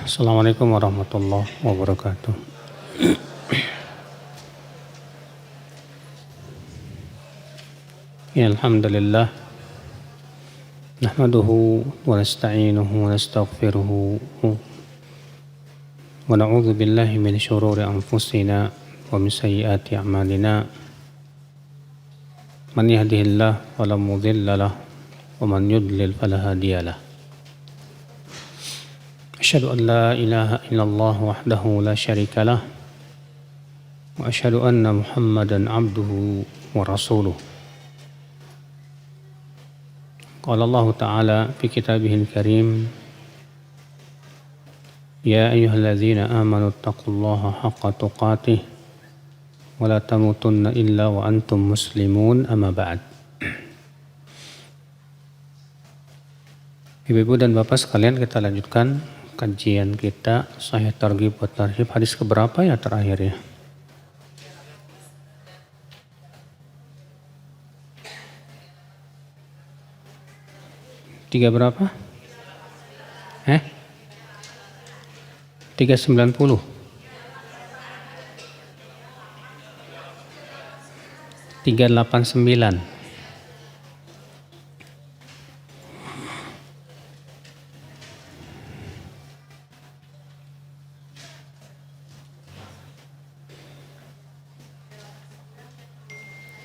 Assalamualaikum warahmatullahi wabarakatuh. Ya alhamdulillah nahmaduhu wa nasta'inuhu wa nastaghfiruhu wa na'udzu billahi min syururi anfusina wa min sayyiati a'malina. Man yahdihillahu fala mudilla lahu wa man yudlil fala hadiyalah. Asyhadu an la ilaha illallah wahdahu la syarika lah wa asyhadu anna Muhammadan abduhu wa rasuluh. Qala Allah Ta'ala fi kitabihil karim, ya ayyuhalladzina amanu taqullaha haqqa tuqatih wa la tamutunna illa wa antum muslimun, amma ba'd. Ibu-ibu dan bapak sekalian, kita lanjutkan kajian kita Sahih Targhib wa Tarhib. Hadis keberapa ya terakhir ya? Tiga berapa? 390. 389.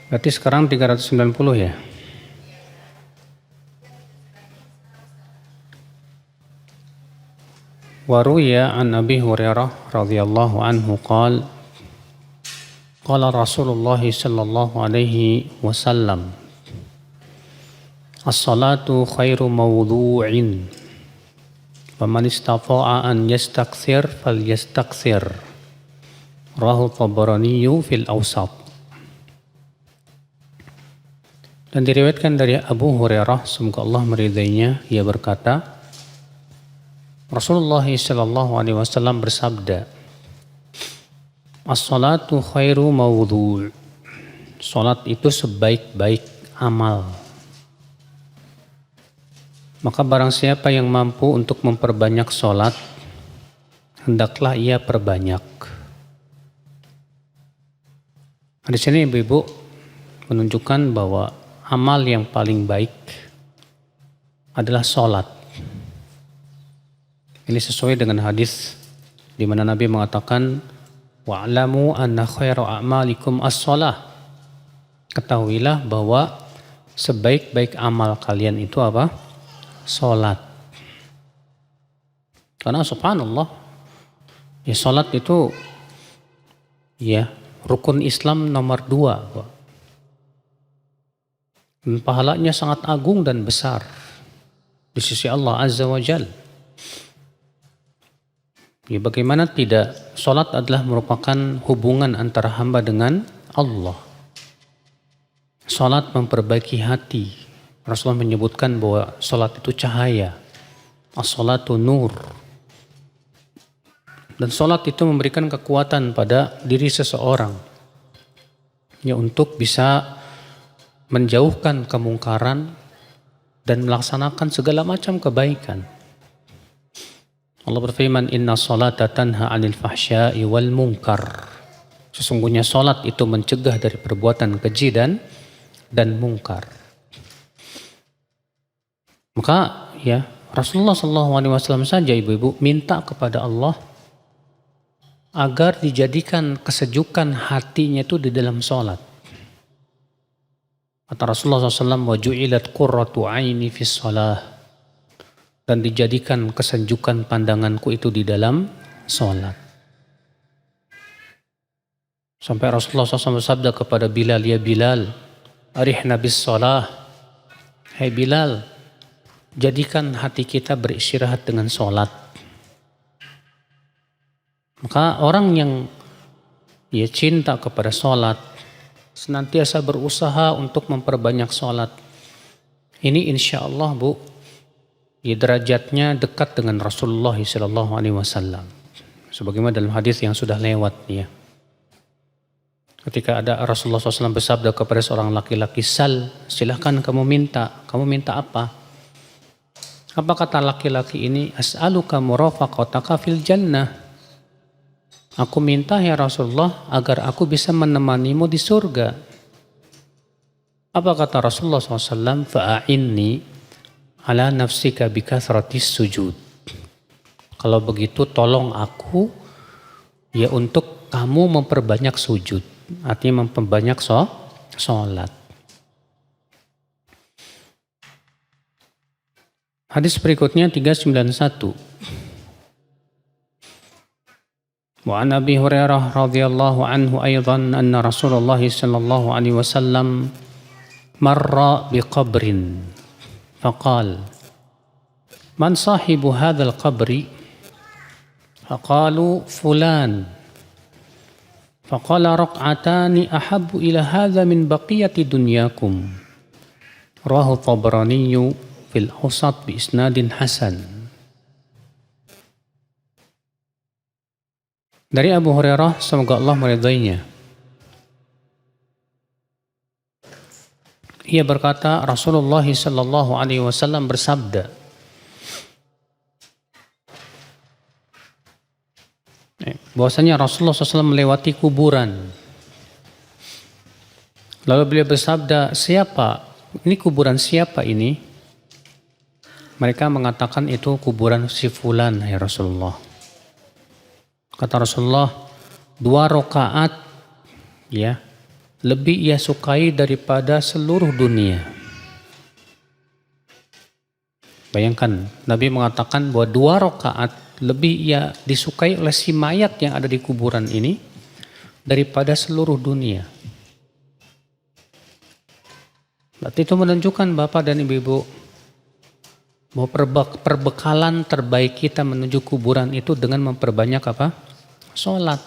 Berarti sekarang 390 ya? Waruya an Abi Hurairah radhiyallahu anhu qala qala Rasulullah sallallahu alaihi wasallam, as-salatu khairu mawdu'in wa man istata'a an yastakthir falyastakthir, rawahu Tabarani fil Awsat. Dan diriwayatkan dari Abu Hurairah, semoga Allah meridainya, ia berkata, Rasulullah sallallahu alaihi wasallam bersabda, as-salatu khairu mawdu'. Salat itu sebaik-baik amal. Maka barang siapa yang mampu untuk memperbanyak salat, hendaklah ia perbanyak. Di sini ibu-ibu menunjukkan bahwa amal yang paling baik adalah salat. Ini sesuai dengan hadis di mana Nabi mengatakan, wa'lamu anna khairu a'malikum as-shalah. Ketahuilah bahwa sebaik-baik amal kalian itu apa? Salat. Karena subhanallah, ya salat itu ya rukun Islam nomor 2. Dan pahalanya sangat agung dan besar di sisi Allah Azza wa Jalla. Ya, bagaimana tidak, salat adalah merupakan hubungan antara hamba dengan Allah. Salat memperbaiki hati. Rasulullah menyebutkan bahwa salat itu cahaya. As-salatu nur. Dan salat itu memberikan kekuatan pada diri seseorang, ya, untuk bisa menjauhkan kemungkaran dan melaksanakan segala macam kebaikan. Allah berfirman, inna salata tanha 'anil fahsya'i wal munkar. Sesungguhnya salat itu mencegah dari perbuatan keji dan mungkar. Maka ya Rasulullah SAW saja ibu-ibu minta kepada Allah agar dijadikan kesejukan hatinya itu di dalam salat. Kata Rasulullah SAW, wa ju'ilat qurratu 'aini fis shalah. Dan dijadikan kesejukan pandanganku itu di dalam sholat. Sampai Rasulullah SAW bersabda kepada Bilal, ya Bilal, arihna bis sholah. Hai Bilal, jadikan hati kita beristirahat dengan sholat. Maka orang yang ya cinta kepada sholat, senantiasa berusaha untuk memperbanyak sholat, ini insya Allah bu, ya derajatnya dekat dengan Rasulullah SAW. Sebagaimana dalam hadis yang sudah lewat ya. Ketika ada Rasulullah SAW bersabda kepada seorang laki-laki, sal, silahkan kamu minta apa? Apa kata laki-laki ini? As'aluka murafaqataka fil jannah. Aku minta ya Rasulullah agar aku bisa menemanimu di surga. Apa kata Rasulullah SAW? Fa'a'inni ala nafsika bikathratis sujud. Kalau begitu tolong aku ya untuk kamu memperbanyak sujud. Artinya memperbanyak sholat. Hadis berikutnya 391. Wa an Abi Hurairah radhiyallahu anhu aidan anna Rasulullah sallallahu alaihi wasallam marra biqabrin faqal man sahibu hadzal qabri faqalu fulan faqala raq'atani ahabbu ila hadza min baqiyati dunyakum rawahu Tabrani fil Awsat bi isnadin hasan. Dari Abu Hurairah, semoga Allah meridainya. Ia berkata, Rasulullah sallallahu alaihi wasallam bersabda, bahwasanya Rasulullah SAW melewati kuburan. Lalu beliau bersabda, siapa? Ini kuburan siapa ini? Mereka mengatakan itu kuburan si fulan, ya Rasulullah. Kata Rasulullah, 2 rakaat ya lebih ia sukai daripada seluruh dunia. Bayangkan, Nabi mengatakan bahwa 2 rakaat lebih ia disukai oleh si mayat yang ada di kuburan ini daripada seluruh dunia. Berarti itu menunjukkan Bapak dan Ibu-ibu bahwa perbekalan terbaik kita menuju kuburan itu dengan memperbanyak apa? Sholat.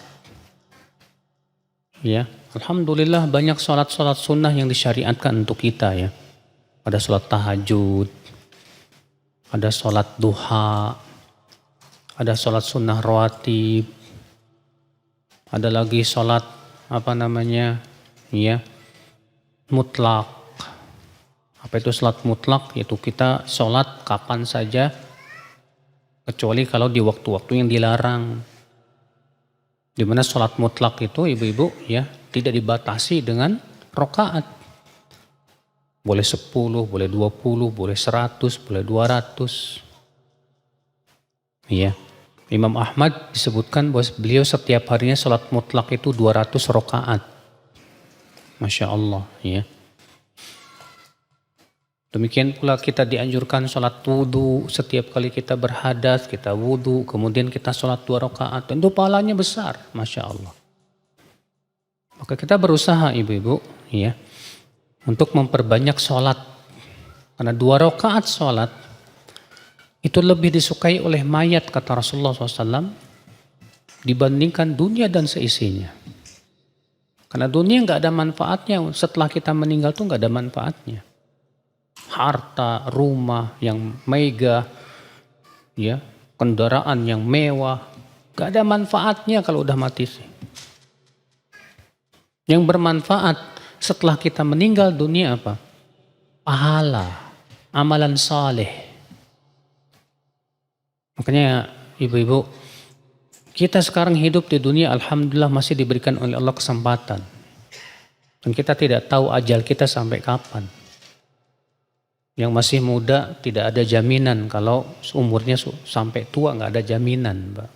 Ya, alhamdulillah banyak sholat sunnah yang disyariatkan untuk kita ya. Ada sholat tahajud, ada sholat duha, ada sholat sunnah rawatib, ada lagi sholat ya mutlak. Apa itu sholat mutlak? Yaitu kita sholat kapan saja kecuali kalau di waktu-waktu yang dilarang. Di mana sholat mutlak itu ibu-ibu ya tidak dibatasi dengan rakaat. Boleh 10, boleh 20, boleh 100, boleh 200. Ya. Imam Ahmad disebutkan bahwa beliau setiap harinya sholat mutlak itu 200 rakaat. Masya Allah ya. Demikian pula kita dianjurkan sholat wudhu setiap kali kita berhadas, kita wudhu, kemudian kita sholat 2 rakaat. Tentu pahalanya besar, Masya Allah. Maka kita berusaha ibu-ibu ya untuk memperbanyak sholat. Karena 2 rakaat sholat itu lebih disukai oleh mayat kata Rasulullah SAW dibandingkan dunia dan seisinya. Karena dunia nggak ada manfaatnya, setelah kita meninggal tuh nggak ada manfaatnya. Harta, rumah yang mega, ya, kendaraan yang mewah, gak ada manfaatnya kalau udah mati sih. Yang bermanfaat setelah kita meninggal dunia apa? Pahala, amalan saleh. Makanya ibu-ibu, kita sekarang hidup di dunia alhamdulillah masih diberikan oleh Allah kesempatan. Dan kita tidak tahu ajal kita sampai kapan. Yang masih muda tidak ada jaminan kalau umurnya sampai tua nggak ada jaminan, Mbak.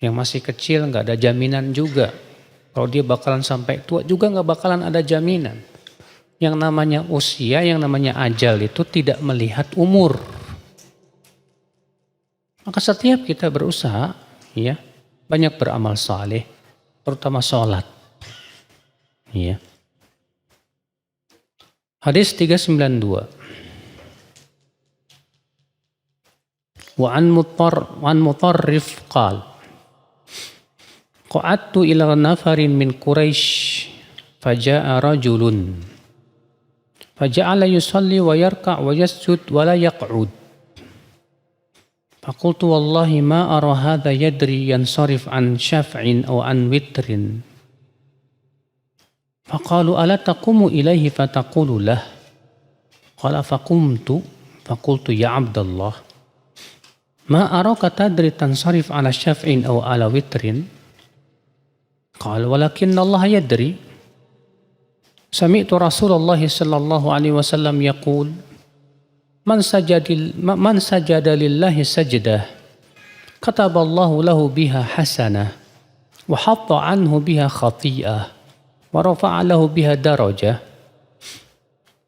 Yang masih kecil nggak ada jaminan juga. Kalau dia bakalan sampai tua juga nggak bakalan ada jaminan. Yang namanya usia, yang namanya ajal itu tidak melihat umur. Maka setiap kita berusaha, ya, banyak beramal saleh, terutama sholat, ya. Hadis 392. Wa an Mutarrif qal qa'adtu ila nafarin min Quraisy faja'a rajulun faja'ala yusalli wa yarka' wa yasjud wa la yaq'ud faqultu wallahi ma ara hadha yadri yansarif an syaf'in aw an witrin faqalu ala taqumu ilaihi fataqulu lah qala faqumtu Faqultu ya Abdullah, ma araka tadri tansarif ala syaf'in aw ala witrin? Qala walakin Allah yadri. Sami'tu Rasulullah sallallahu alaihi wasallam yaqul man sajada lillahi sajdah kataballahu lahu biha hasanah wa hatta anhu biha khati'ah wa rafa'a lahu biha darajah.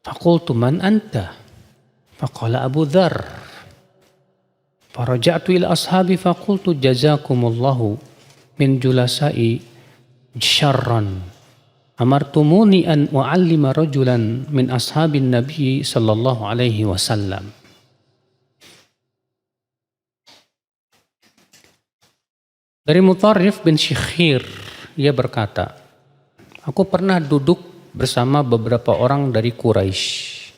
Faqultu man anta? Faqala Abu Dzar. Faraja'tu ila ashabi faqultu jazakumullahu min julasai syarran amartumuni an u'allima rajulan min ashabin nabi sallallahu alaihi wasallam. Dari Mutarrif bin Syikhir, dia berkata, aku pernah duduk bersama beberapa orang dari Quraisy.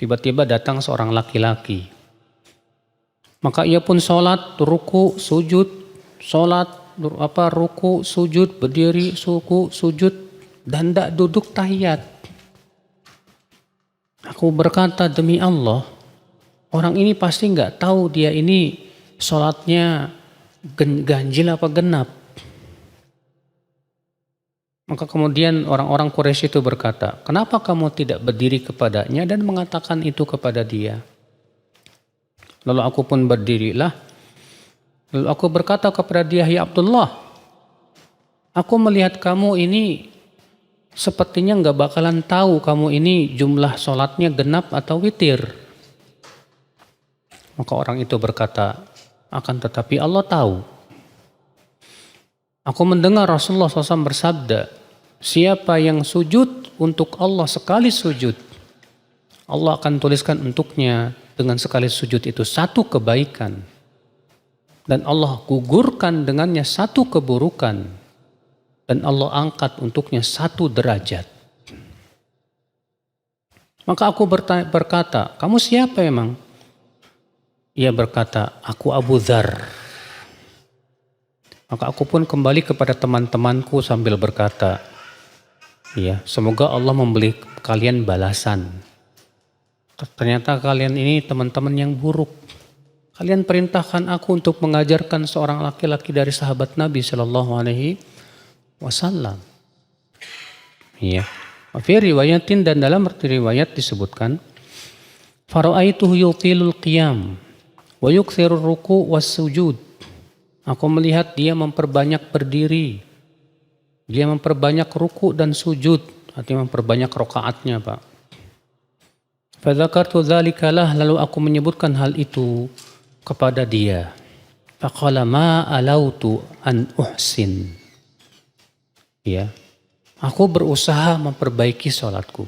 Tiba-tiba datang seorang laki-laki. Maka ia pun sholat, ruku, sujud, sholat, ruku, sujud, berdiri, suku, sujud, dan tidak duduk tahiyat. Aku berkata, demi Allah, orang ini pasti nggak tahu dia ini sholatnya ganjil apa genap. Maka kemudian orang-orang Quraisy itu berkata, kenapa kamu tidak berdiri kepadanya dan mengatakan itu kepada dia? Lalu aku pun berdirilah. Lalu aku berkata kepada dia, ya Abdullah, aku melihat kamu ini sepertinya nggak bakalan tahu kamu ini jumlah sholatnya genap atau witir. Maka orang itu berkata, akan tetapi Allah tahu. Aku mendengar Rasulullah SAW bersabda, siapa yang sujud untuk Allah sekali sujud, Allah akan tuliskan untuknya dengan sekali sujud itu satu kebaikan. Dan Allah gugurkan dengannya satu keburukan. Dan Allah angkat untuknya satu derajat. Maka aku berkata, kamu siapa emang? Ia berkata, aku Abu Dzar. Maka aku pun kembali kepada teman-temanku sambil berkata, ya, semoga Allah memberi kalian balasan. Ternyata kalian ini teman-teman yang buruk. Kalian perintahkan aku untuk mengajarkan seorang laki-laki dari sahabat Nabi Shallallahu Alaihi Wasallam. Ya, fi riwayatin, dan dalam riwayat disebutkan, fara'aituhu yutilul qiyam wa yukthirur ruku was sujud. Aku melihat dia memperbanyak berdiri, dia memperbanyak ruku dan sujud, artinya memperbanyak rakaatnya, Pak. Fadzakartu dzalika lah, lalu aku menyebutkan hal itu kepada dia. Faqala ma alautu an uhsin. Ya, aku berusaha memperbaiki salatku.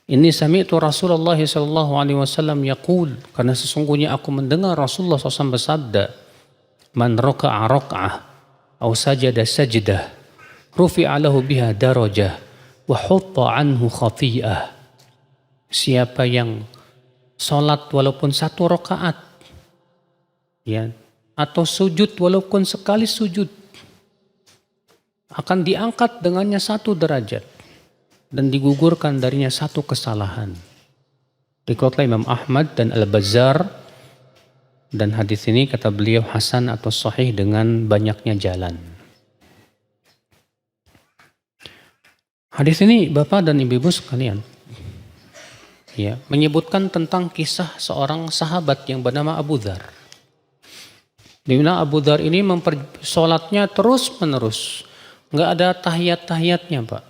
Ini sami'tu Rasulullah sallallahu alaihi wasallam yaqul, karena sesungguhnya aku mendengar Rasulullah SAW bersabda, man raka'a raka'ah aw sajada sajdah rufi'a lahu biha darajah wa hutta anhu khati'ah. Siapa yang salat walaupun satu rakaat, ya, atau sujud walaupun sekali sujud, akan diangkat dengannya satu derajat dan digugurkan darinya satu kesalahan. Dikeluarkan Imam Ahmad dan Al-Bazzar. Dan hadis ini kata beliau hasan atau sahih dengan banyaknya jalan. Hadis ini Bapak dan Ibu-ibu sekalian, ya, menyebutkan tentang kisah seorang sahabat yang bernama Abu Dzar. Di mana Abu Dzar ini sholatnya terus menerus, nggak ada tahiyat-tahiyatnya, Pak.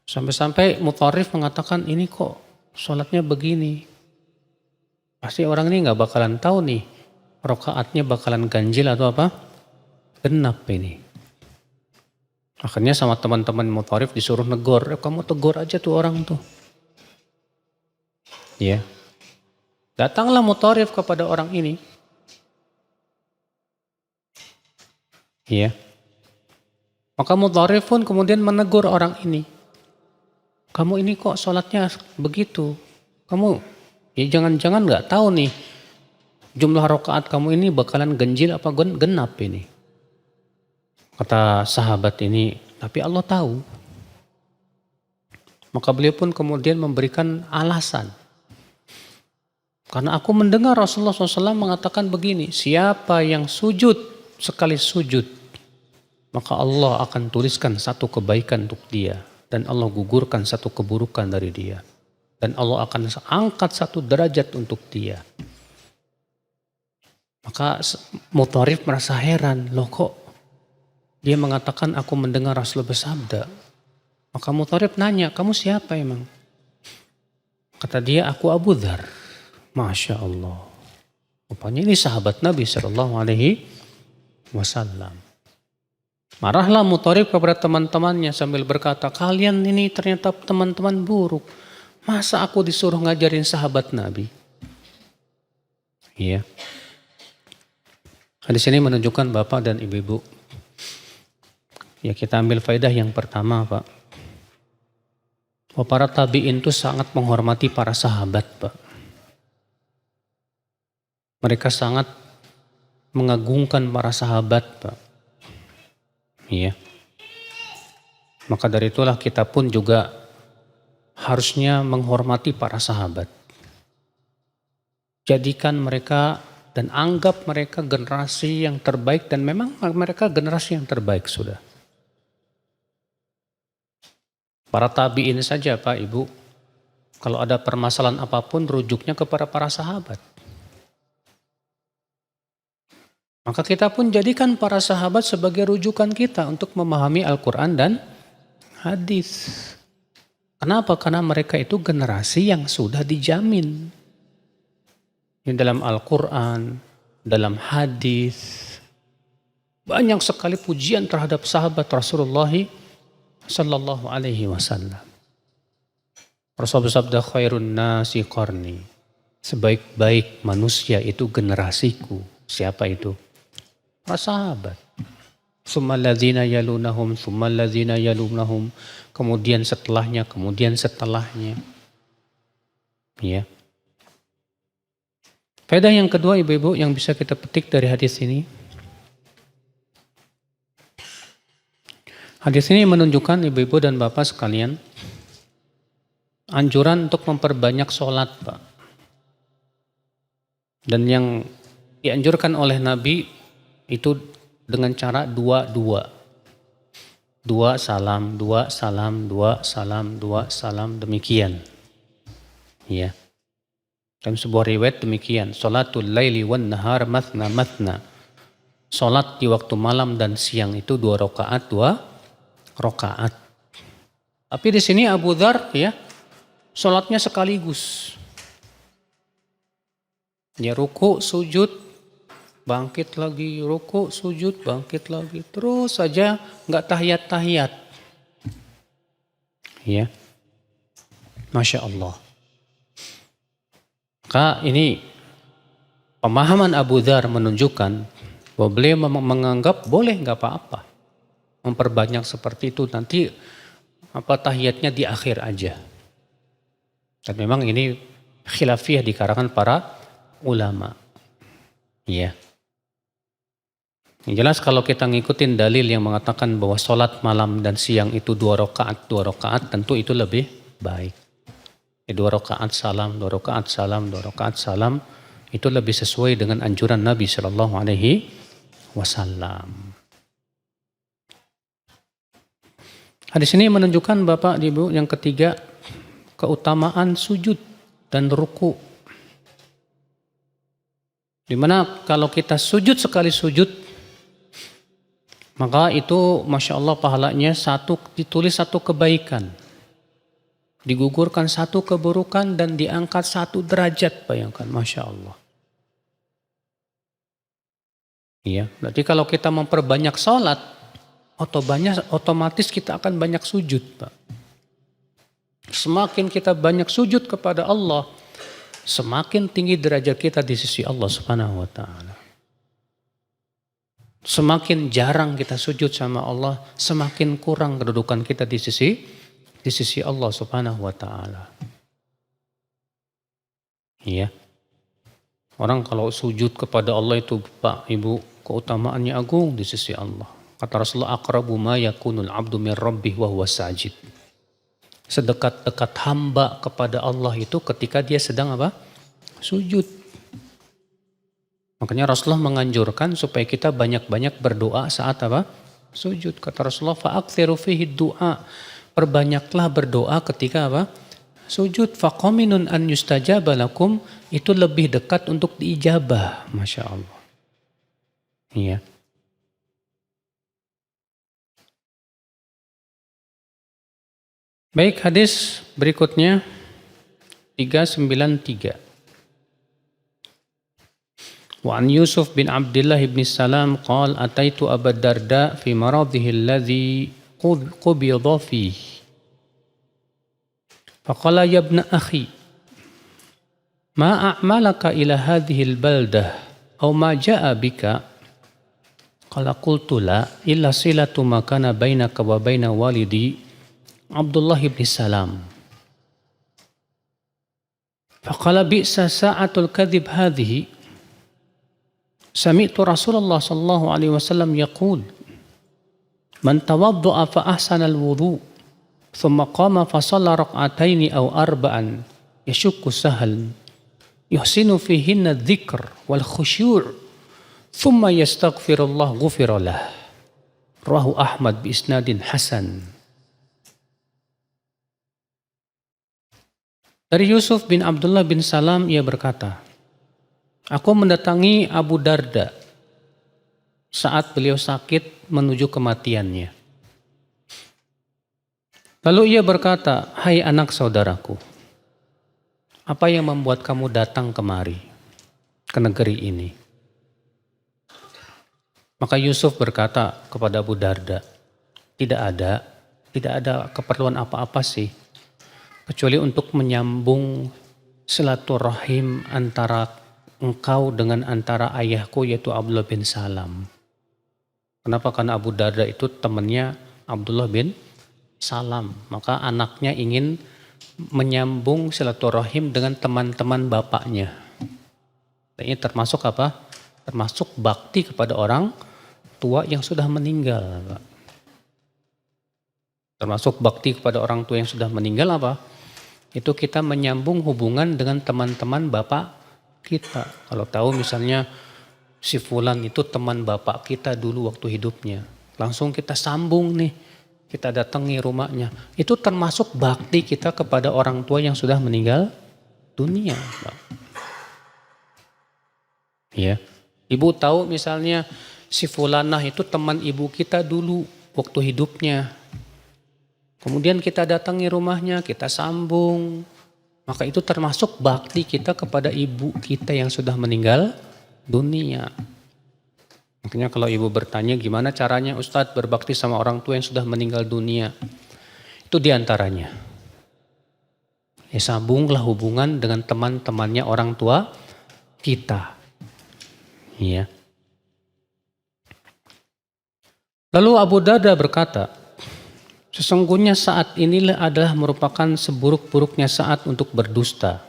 Sampai-sampai Mutarrif mengatakan, ini kok sholatnya begini. Pasti orang ini nggak bakalan tahu nih, rakaatnya bakalan ganjil atau apa? Genap ini. Akhirnya sama teman-teman Mutarrif disuruh negor, kamu tegur aja tuh orang tuh. Ya. Datanglah Mutarrif kepada orang ini. Ya. Maka Mutarrif pun kemudian menegur orang ini. Kamu ini kok sholatnya begitu? Kamu ya jangan-jangan nggak tahu nih jumlah rakaat kamu ini bakalan ganjil apa genap ini. Kata sahabat ini, tapi Allah tahu. Maka beliau pun kemudian memberikan alasan. Karena aku mendengar Rasulullah SAW mengatakan begini, siapa yang sujud sekali sujud, maka Allah akan tuliskan satu kebaikan untuk dia. Dan Allah gugurkan satu keburukan dari dia. Dan Allah akan angkat satu derajat untuk dia. Maka Mutharif merasa heran, loh kok dia mengatakan aku mendengar Rasulullah bersabda. Maka Mutharif nanya, kamu siapa emang? Kata dia, aku Abu Dzar. Masya Allah. Rupanya ini sahabat Nabi SAW. Marahlah Mutharif kepada teman-temannya sambil berkata, kalian ini ternyata teman-teman buruk. Masa aku disuruh ngajarin sahabat Nabi? Iya. Hadis ini menunjukkan Bapak dan Ibu-ibu. Ya, kita ambil faedah yang pertama, Pak. Bahwa para tabi'in itu sangat menghormati para sahabat, Pak. Mereka sangat mengagungkan para sahabat, Pak. Iya. Maka dari itulah kita pun juga harusnya menghormati para sahabat. Jadikan mereka dan anggap mereka generasi yang terbaik, dan memang mereka generasi yang terbaik sudah. Para tabi'in saja Pak Ibu, kalau ada permasalahan apapun rujuknya kepada para sahabat. Maka kita pun jadikan para sahabat sebagai rujukan kita untuk memahami Al-Quran dan hadis. Kenapa? Karena mereka itu generasi yang sudah dijamin. Di dalam Al-Quran, dalam hadis, banyak sekali pujian terhadap sahabat Rasulullah Sallallahu Alaihi Wasallam. Rasulullah bersabda, khairun nasi qarni. Sebaik-baik manusia itu generasiku. Siapa itu? Para sahabat. Tsummal ladzina yalunahum, tsummal ladzina yalunahum. Kemudian setelahnya, kemudian setelahnya. Ya. Faedah yang kedua Ibu-ibu yang bisa kita petik dari hadis ini. Hadis ini menunjukkan Ibu-ibu dan Bapak sekalian anjuran untuk memperbanyak sholat, Pak. Dan yang dianjurkan oleh Nabi itu dengan cara dua salam, dua salam, dua salam, dua salam, demikian. Ya. Dalam sebuah riwayat demikian, sholatul laili wan nahar mathna mathna. Sholat di waktu malam dan siang itu 2 rakaat, 2 rakaat. Tapi di sini Abu Dzar ya, sholatnya sekaligus. Ya, ruku, sujud, bangkit lagi, ruku, sujud, bangkit lagi. Terus saja nggak tahiyat-tahiyat. Ya. Masya Allah. Maka ini pemahaman Abu Dzar menunjukkan bahwa beliau menganggap boleh nggak apa-apa. Memperbanyak seperti itu, nanti tahiyatnya di akhir aja. Dan memang ini khilafiyah di kalangan para ulama. Ya. Yang jelas kalau kita ngikutin dalil yang mengatakan bahwa sholat malam dan siang itu 2 rakaat, tentu itu lebih baik. 2 rakaat salam, 2 rakaat salam, 2 rakaat salam, itu lebih sesuai dengan anjuran Nabi Shallallahu Alaihi Wasallam. Hadis ini menunjukkan Bapak Ibu yang ketiga, keutamaan sujud dan ruku. Dimana kalau kita sujud sekali sujud, maka itu Masya Allah pahalanya ditulis 1 kebaikan. Digugurkan 1 keburukan dan diangkat 1 derajat, bayangkan, Masya Allah. Iya, berarti kalau kita memperbanyak sholat, otomatis kita akan banyak sujud, Pak. Semakin kita banyak sujud kepada Allah, semakin tinggi derajat kita di sisi Allah Subhanahu wa Ta'ala. Semakin jarang kita sujud sama Allah, semakin kurang kedudukan kita di sisi Allah Subhanahu wa Ta'ala. Iya. Orang kalau sujud kepada Allah itu Pak Ibu, keutamaannya agung di sisi Allah. Kata Rasulullah, aqrabu ma yakunul abdu min rabbih wa huwa sajid. Sedekat-dekat hamba kepada Allah itu ketika dia sedang apa? Sujud. Makanya Rasulullah menganjurkan supaya kita banyak-banyak berdoa saat apa? Sujud. Kata Rasulullah, fa'aktsiru fihi du'a. Perbanyaklah berdoa ketika apa? Sujud. Faqaminun an yustajaba lakum. Itu lebih dekat untuk diijabah. Masya Allah. Iya. Baik, hadis berikutnya 393. Wa an Yusuf bin Abdullah bin Salam qala ataitu Abu Darda fi maradhihi alladhi qubida fihi. Faqala ya ibna akhi ma a'malaka ila hadhihi al-baldah aw ma ja'a bika? Qala qultu la illa silatu ma kana bainaka wa baina walidi Abdullah bin Salam. Faqala bi'sa sa'atul kadhib hadhihi. Sami'tu Rasulullah sallallahu alaihi wasallam yaqul man tawadda'a fa ahsana al-wudu thumma qama fa shalla rak'ataini aw arba'an yashukku sahal yuhsinu fihinna adh-dhikr wal khusyu' thumma yastaghfirullah ghufira lah. Rawahu Ahmad bi isnadin hasan. Dari Yusuf bin Abdullah bin Salam ia berkata, aku mendatangi Abu Darda saat beliau sakit menuju kematiannya. Lalu ia berkata, hai anak saudaraku, apa yang membuat kamu datang kemari ke negeri ini? Maka Yusuf berkata kepada Abu Darda, tidak ada keperluan apa-apa sih, kecuali untuk menyambung silaturahim antara engkau dengan antara ayahku yaitu Abdullah bin Salam. Kenapa? Karena Abu Darda itu temannya Abdullah bin Salam. Maka anaknya ingin menyambung silaturahim dengan teman-teman bapaknya. Ini termasuk apa? Termasuk bakti kepada orang tua yang sudah meninggal. Termasuk bakti kepada orang tua yang sudah meninggal apa? Itu kita menyambung hubungan dengan teman-teman bapak kita. Kalau tahu misalnya si fulan itu teman bapak kita dulu waktu hidupnya, langsung kita sambung nih, kita datangi rumahnya. Itu termasuk bakti kita kepada orang tua yang sudah meninggal dunia. Ya, ibu tahu misalnya si fulanah itu teman ibu kita dulu waktu hidupnya. Kemudian kita datangi rumahnya, kita sambung. Maka itu termasuk bakti kita kepada ibu kita yang sudah meninggal dunia. Makanya kalau ibu bertanya gimana caranya Ustadz berbakti sama orang tua yang sudah meninggal dunia. Itu diantaranya. Ya sambunglah hubungan dengan teman-temannya orang tua kita. Ya. Lalu Abu Darda berkata, sesungguhnya saat inilah adalah merupakan seburuk-buruknya saat untuk berdusta.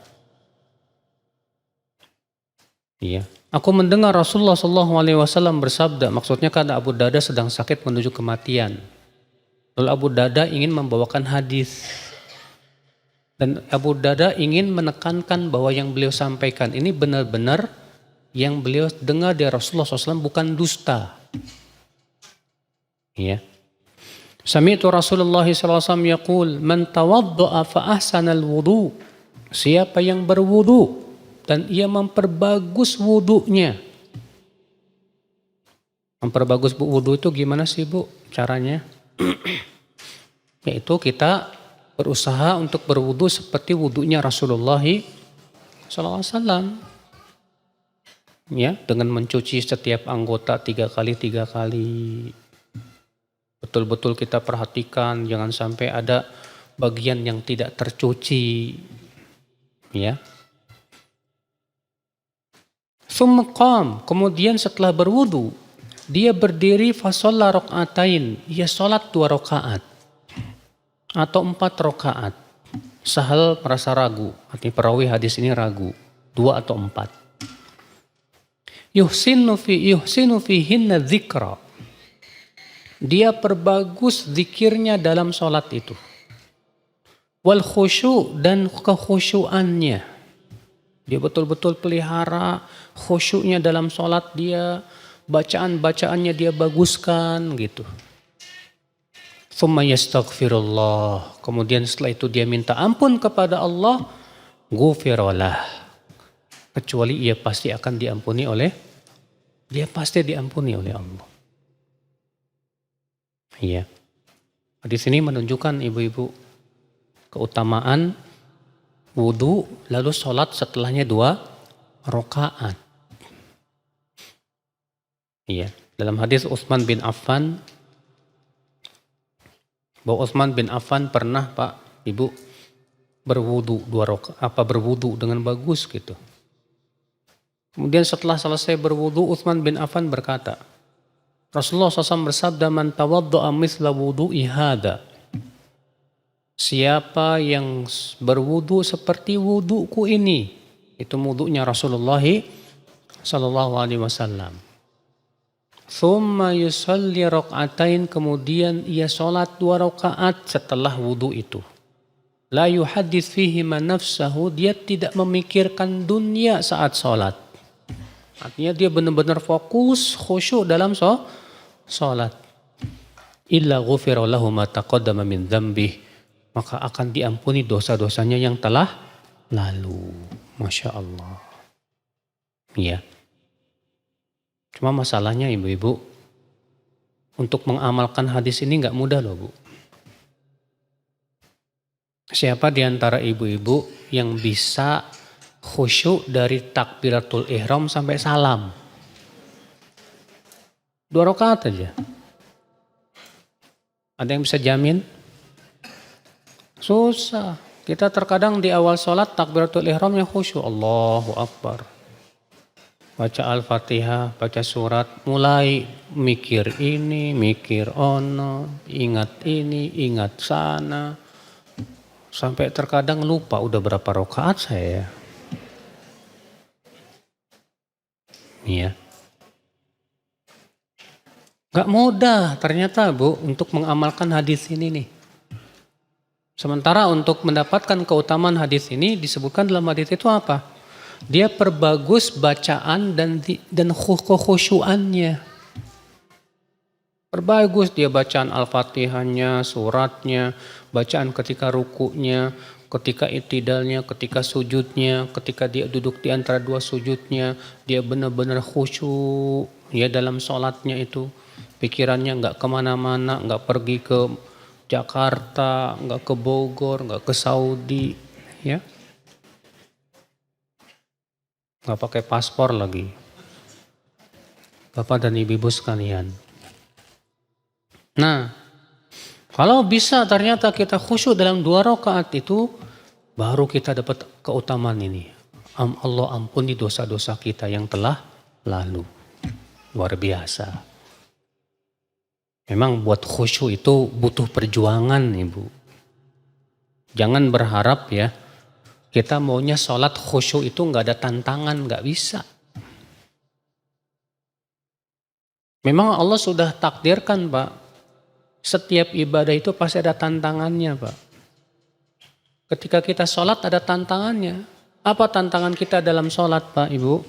Iya. Aku mendengar Rasulullah SAW bersabda, maksudnya karena Abu Darda sedang sakit menuju kematian. Lalu Abu Darda ingin membawakan hadis. Dan Abu Darda ingin menekankan bahwa yang beliau sampaikan ini benar-benar yang beliau dengar dari Rasulullah SAW bukan dusta. Iya. Sami'tu Rasulullah SAW yaqul man tawadda'a fa ahsanal wudu. Siapa yang berwudu dan ia memperbagus wudunya. Memperbagus wudu itu gimana sih Bu caranya? Yaitu kita berusaha untuk berwudu seperti wudunya Rasulullah SAW. Ya, dengan mencuci setiap anggota 3 kali. Betul-betul kita perhatikan jangan sampai ada bagian yang tidak tercuci. Ya. Tsumma qam, kemudian setelah berwudu, dia berdiri fa shalla rak'atain, ia salat 2 rakaat atau 4 rakaat. Sahal merasa ragu, artinya perawi hadis ini ragu, 2 atau 4. Yuhsinu fihinna dzikra. Dia perbagus zikirnya dalam sholat itu. Wal khusyu' dan kekhusyuannya. Dia betul-betul pelihara khusyuknya dalam sholat dia, bacaan-bacaannya dia baguskan gitu. Tsumma yastaghfirullah. Kemudian setelah itu dia minta ampun kepada Allah, ghufiralah. Kecuali ia pasti akan diampuni oleh Allah. Iya. Di sini menunjukkan ibu-ibu keutamaan wudu lalu sholat setelahnya 2 rakaat. Iya. Dalam hadis Utsman bin Affan, bahwa Utsman bin Affan pernah Pak Ibu berwudu 2 rakaat, berwudu dengan bagus gitu. Kemudian setelah selesai berwudu, Utsman bin Affan berkata, Rasulullah SAW bersabda, man tawadda'a mithla wudu'i hada. Siapa yang berwudu seperti wuduku ini, itu wudunya Rasulullah SAW. Thumma yusalli raka'atain, kemudian ia sholat 2 rakaat setelah wudu itu. La yuhadits fihima nafsahu, dia tidak memikirkan dunia saat sholat. Artinya dia benar-benar fokus, khusyuk dalam sholat. Illa ghufira lahu ma taqaddama min dzambih, maka akan diampuni dosa-dosanya yang telah lalu. Masya Allah. Ya. Cuma masalahnya ibu-ibu, untuk mengamalkan hadis ini nggak mudah loh Bu. Siapa di antara ibu-ibu yang bisa khusyuk dari takbiratul ihram sampai salam? 2 rakaat aja. Ada yang bisa jamin? Susah. Kita terkadang di awal sholat takbiratul ihram yang khusyuk. Allahu Akbar. Baca Al-Fatihah, baca surat, mulai mikir ini, mikir ono, ingat ini, ingat sana. Sampai terkadang lupa udah berapa rakaat saya. Iya. Gak mudah ternyata Bu untuk mengamalkan hadis ini nih. Sementara untuk mendapatkan keutamaan hadis ini disebutkan dalam hadis itu apa? Dia perbagus bacaan dan khusyuannya. Perbagus dia bacaan Al-Fatihahnya, suratnya, bacaan ketika rukuknya, ketika i'tidalnya, ketika sujudnya, ketika dia duduk di antara 2 sujudnya, dia benar-benar khusyuk ya dalam sholatnya itu. Pikirannya nggak kemana-mana, nggak pergi ke Jakarta, nggak ke Bogor, nggak ke Saudi, ya, nggak pakai paspor lagi. Bapak dan Ibu sekalian. Nah, kalau bisa ternyata kita khusyuk dalam 2 rakaat itu, baru kita dapat keutamaan ini. Allah ampuni dosa-dosa kita yang telah lalu. Luar biasa. Memang buat khusyuk itu butuh perjuangan Ibu. Jangan berharap ya, kita maunya sholat khusyuk itu nggak ada tantangan, nggak bisa. Memang Allah sudah takdirkan Pak, setiap ibadah itu pasti ada tantangannya Pak. Ketika kita sholat ada tantangannya. Apa tantangan kita dalam sholat Pak Ibu?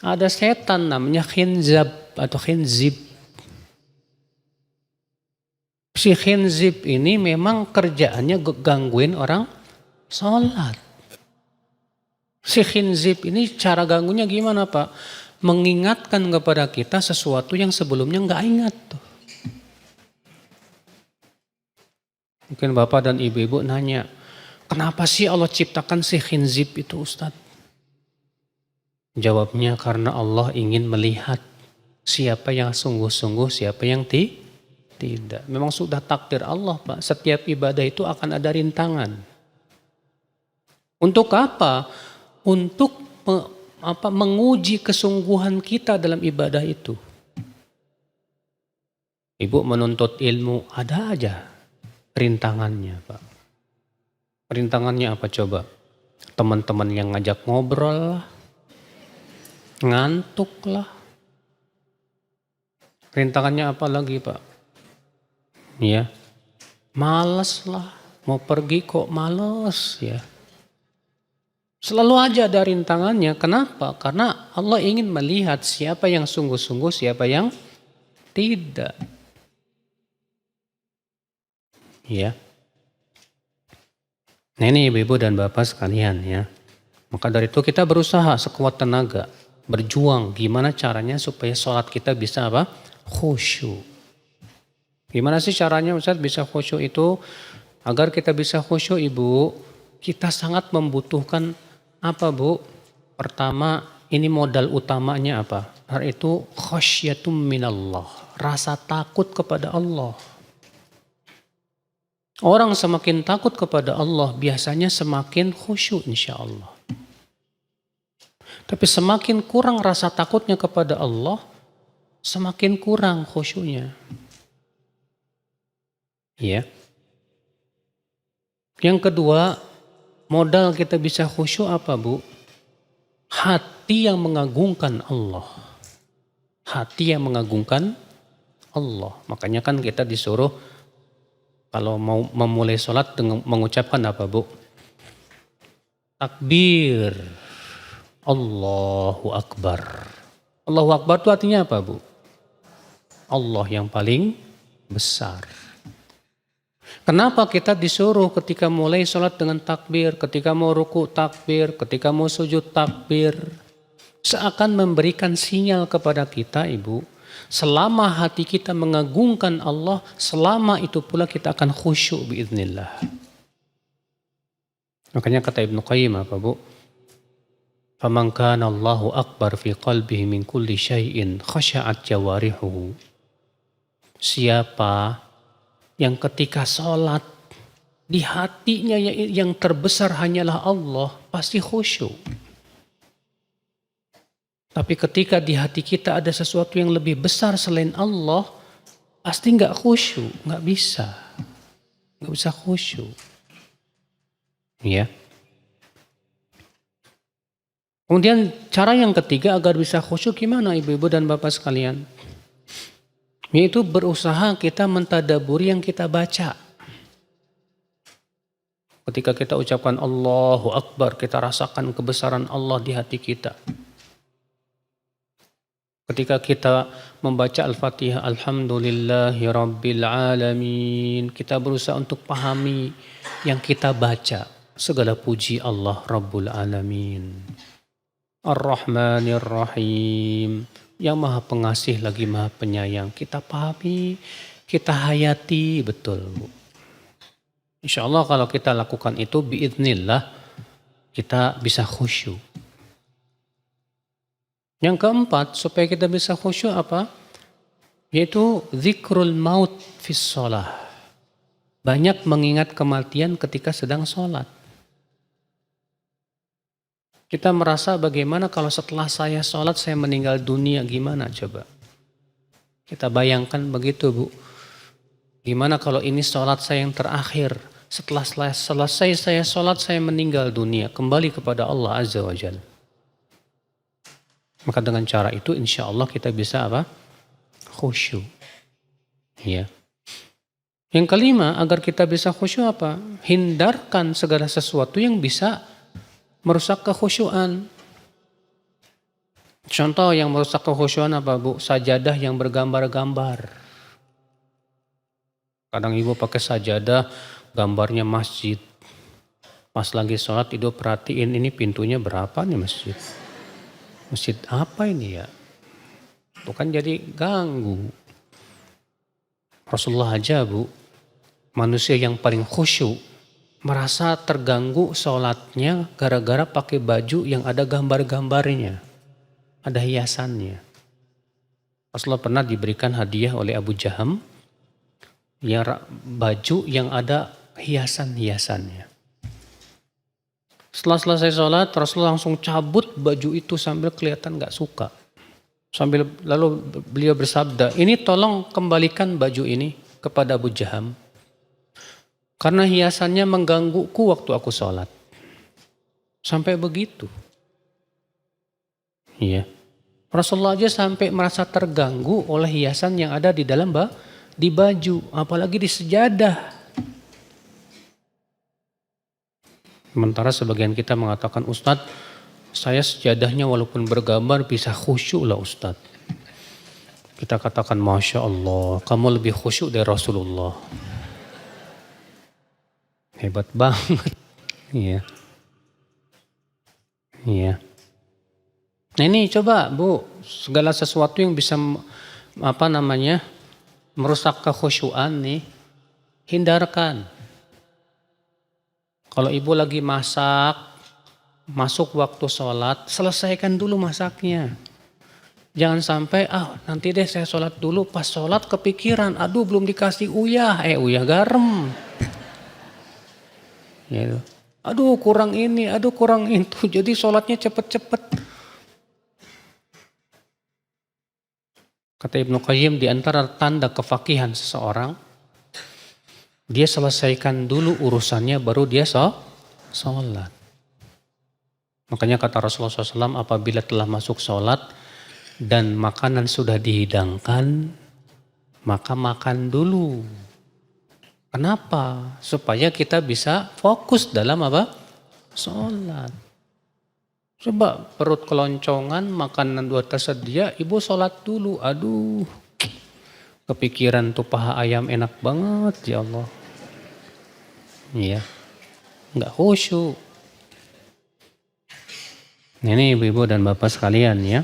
Ada setan namanya khinzab atau khinzib. Si khinzib ini memang kerjaannya gangguin orang sholat. Si khinzib ini cara ganggunya gimana Pak? Mengingatkan kepada kita sesuatu yang sebelumnya nggak ingat tuh. Mungkin Bapak dan Ibu-Ibu nanya, kenapa sih Allah ciptakan si khinzib itu Ustadz? Jawabnya karena Allah ingin melihat siapa yang sungguh-sungguh, siapa yang tidak. Memang sudah takdir Allah Pak, setiap ibadah itu akan ada rintangan. Untuk apa? Untuk menguji kesungguhan kita dalam ibadah itu. Ibu menuntut ilmu, ada aja rintangannya Pak. Rintangannya apa coba? Teman-teman yang ngajak ngobrol lah, ngantuk lah. Rintangannya apa lagi Pak? Ya, males lah, mau pergi kok males ya. Selalu aja ada rintangannya. Kenapa? Karena Allah ingin melihat siapa yang sungguh-sungguh, siapa yang tidak. Ya. Nah ini ibu-ibu dan bapak sekalian ya. Maka dari itu kita berusaha sekuat tenaga. Berjuang gimana caranya supaya sholat kita bisa apa? Khusyuk. Gimana sih caranya Ustaz bisa khusyuk itu? Agar kita bisa khusyuk ibu, kita sangat membutuhkan apa bu? Pertama ini modal utamanya apa? Itu khasyatum minallah. Rasa takut kepada Allah. Orang semakin takut kepada Allah biasanya semakin khusyuk insya Allah. Tapi semakin kurang rasa takutnya kepada Allah, semakin kurang khusyuknya. Ya. Yang kedua, modal kita bisa khusyuk apa bu? Hati yang mengagungkan Allah. Hati yang mengagungkan Allah. Makanya kan kita disuruh kalau mau memulai sholat dengan mengucapkan apa bu? Takbir. Allahu Akbar. Allahu Akbar itu artinya apa bu? Allah yang paling besar. Kenapa kita disuruh ketika mulai sholat dengan takbir, ketika mau ruku takbir, ketika mau sujud takbir. Seakan memberikan sinyal kepada kita ibu. Selama hati kita mengagungkan Allah, selama itu pula kita akan khusyuk biiznillah. Makanya kata Ibnu Qayyim apa bu? Faman kana Allahu akbar fi qalbihi min kulli syai'in khasha'at jawarihuhu. Siapa yang ketika sholat di hatinya yang terbesar hanyalah Allah, pasti khusyuk. Tapi ketika di hati kita ada sesuatu yang lebih besar selain Allah, pasti nggak khusyuk, nggak bisa khusyuk. Ya. Kemudian cara yang ketiga agar bisa khusyuk gimana ibu-ibu dan bapak sekalian? Yaitu berusaha kita mentadaburi yang kita baca. Ketika kita ucapkan Allahu Akbar, kita rasakan kebesaran Allah di hati kita. Ketika kita membaca Al-Fatihah, Alhamdulillahi Rabbil Alamin, kita berusaha untuk pahami yang kita baca. Segala puji Allah Rabbul Alamin. Ar-Rahmanir Rahim, yang maha pengasih lagi maha penyayang. Kita pahami, kita hayati betul. Insya Allah kalau kita lakukan itu, biiznillah, kita bisa khusyuk. Yang keempat, supaya kita bisa khusyuk apa? Yaitu zikrul maut fis sholah. Banyak mengingat kematian ketika sedang sholat. Kita merasa bagaimana kalau setelah saya sholat saya meninggal dunia, gimana coba? Kita bayangkan begitu bu. Gimana kalau ini sholat saya yang terakhir. Setelah selesai saya sholat saya meninggal dunia. Kembali kepada Allah Azza wa Jalla. Maka dengan cara itu insya Allah kita bisa apa? Khusyuk. Ya. Yang kelima, agar kita bisa khusyuk apa? Hindarkan segala sesuatu yang bisa merusak kekhusyuan. Contoh yang merusak kekhusyuan apa bu? Sajadah yang bergambar-gambar. Kadang ibu pakai sajadah, gambarnya masjid. Pas lagi sholat itu perhatiin ini pintunya berapa nih masjid. Masjid apa ini ya? Bukan jadi ganggu. Rasulullah aja bu, manusia yang paling khusyuk, merasa terganggu sholatnya gara-gara pakai baju yang ada gambar-gambarnya. Ada hiasannya. Rasulullah pernah diberikan hadiah oleh Abu Jaham, yang baju yang ada hiasan-hiasannya. Setelah selesai sholat, Rasulullah langsung cabut baju itu sambil kelihatan gak suka. Lalu beliau bersabda, ini tolong kembalikan baju ini kepada Abu Jaham. Karena hiasannya menggangguku waktu aku sholat. Sampai begitu. Iya. Rasulullah aja sampai merasa terganggu oleh hiasan yang ada di dalam di baju. Apalagi di sejadah. Sementara sebagian kita mengatakan, Ustadz, saya sejadahnya walaupun bergambar bisa khusyuk lah Ustadz. Kita katakan, Masya Allah, kamu lebih khusyuk dari Rasulullah. Hebat banget. Iya. Iya. Nah ini coba Bu, segala sesuatu yang bisa merusak kekhusyuan nih, hindarkan. Kalau ibu lagi masak, masuk waktu sholat, selesaikan dulu masaknya. Jangan sampai, nanti deh saya sholat dulu, pas sholat kepikiran, aduh belum dikasih uyah garam. Ya, aduh kurang ini, aduh kurang itu, jadi sholatnya cepet-cepet. Kata Ibnu Qayyim, di antara tanda kefakihan seseorang, dia selesaikan dulu urusannya baru dia sholat. Makanya kata Rasulullah SAW, apabila telah masuk sholat dan makanan sudah dihidangkan, maka makan dulu. Kenapa? Supaya kita bisa fokus dalam sholat. Coba perut keloncongan, makanan dua tersedia, ibu sholat dulu. Aduh, kepikiran tuh paha ayam enak banget, ya Allah. Iya, nggak khusyuk. Ini ibu-ibu dan bapak sekalian ya.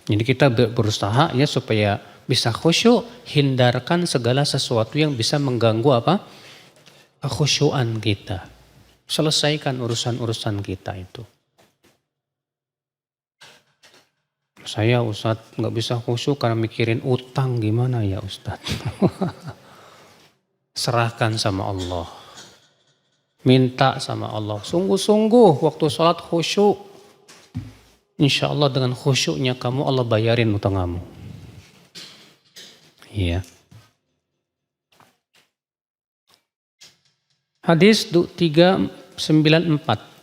Jadi kita berusaha ya supaya bisa khusyuk, hindarkan segala sesuatu yang bisa mengganggu kekhusyuan kita. Selesaikan urusan-urusan kita itu. Saya Ustadz nggak bisa khusyuk karena mikirin utang, gimana ya Ustadz? Serahkan sama Allah. Minta sama Allah. Sungguh-sungguh waktu sholat khusyuk. Insya Allah dengan khusyuknya kamu Allah bayarin utang kamu. Iya. Hadis 394.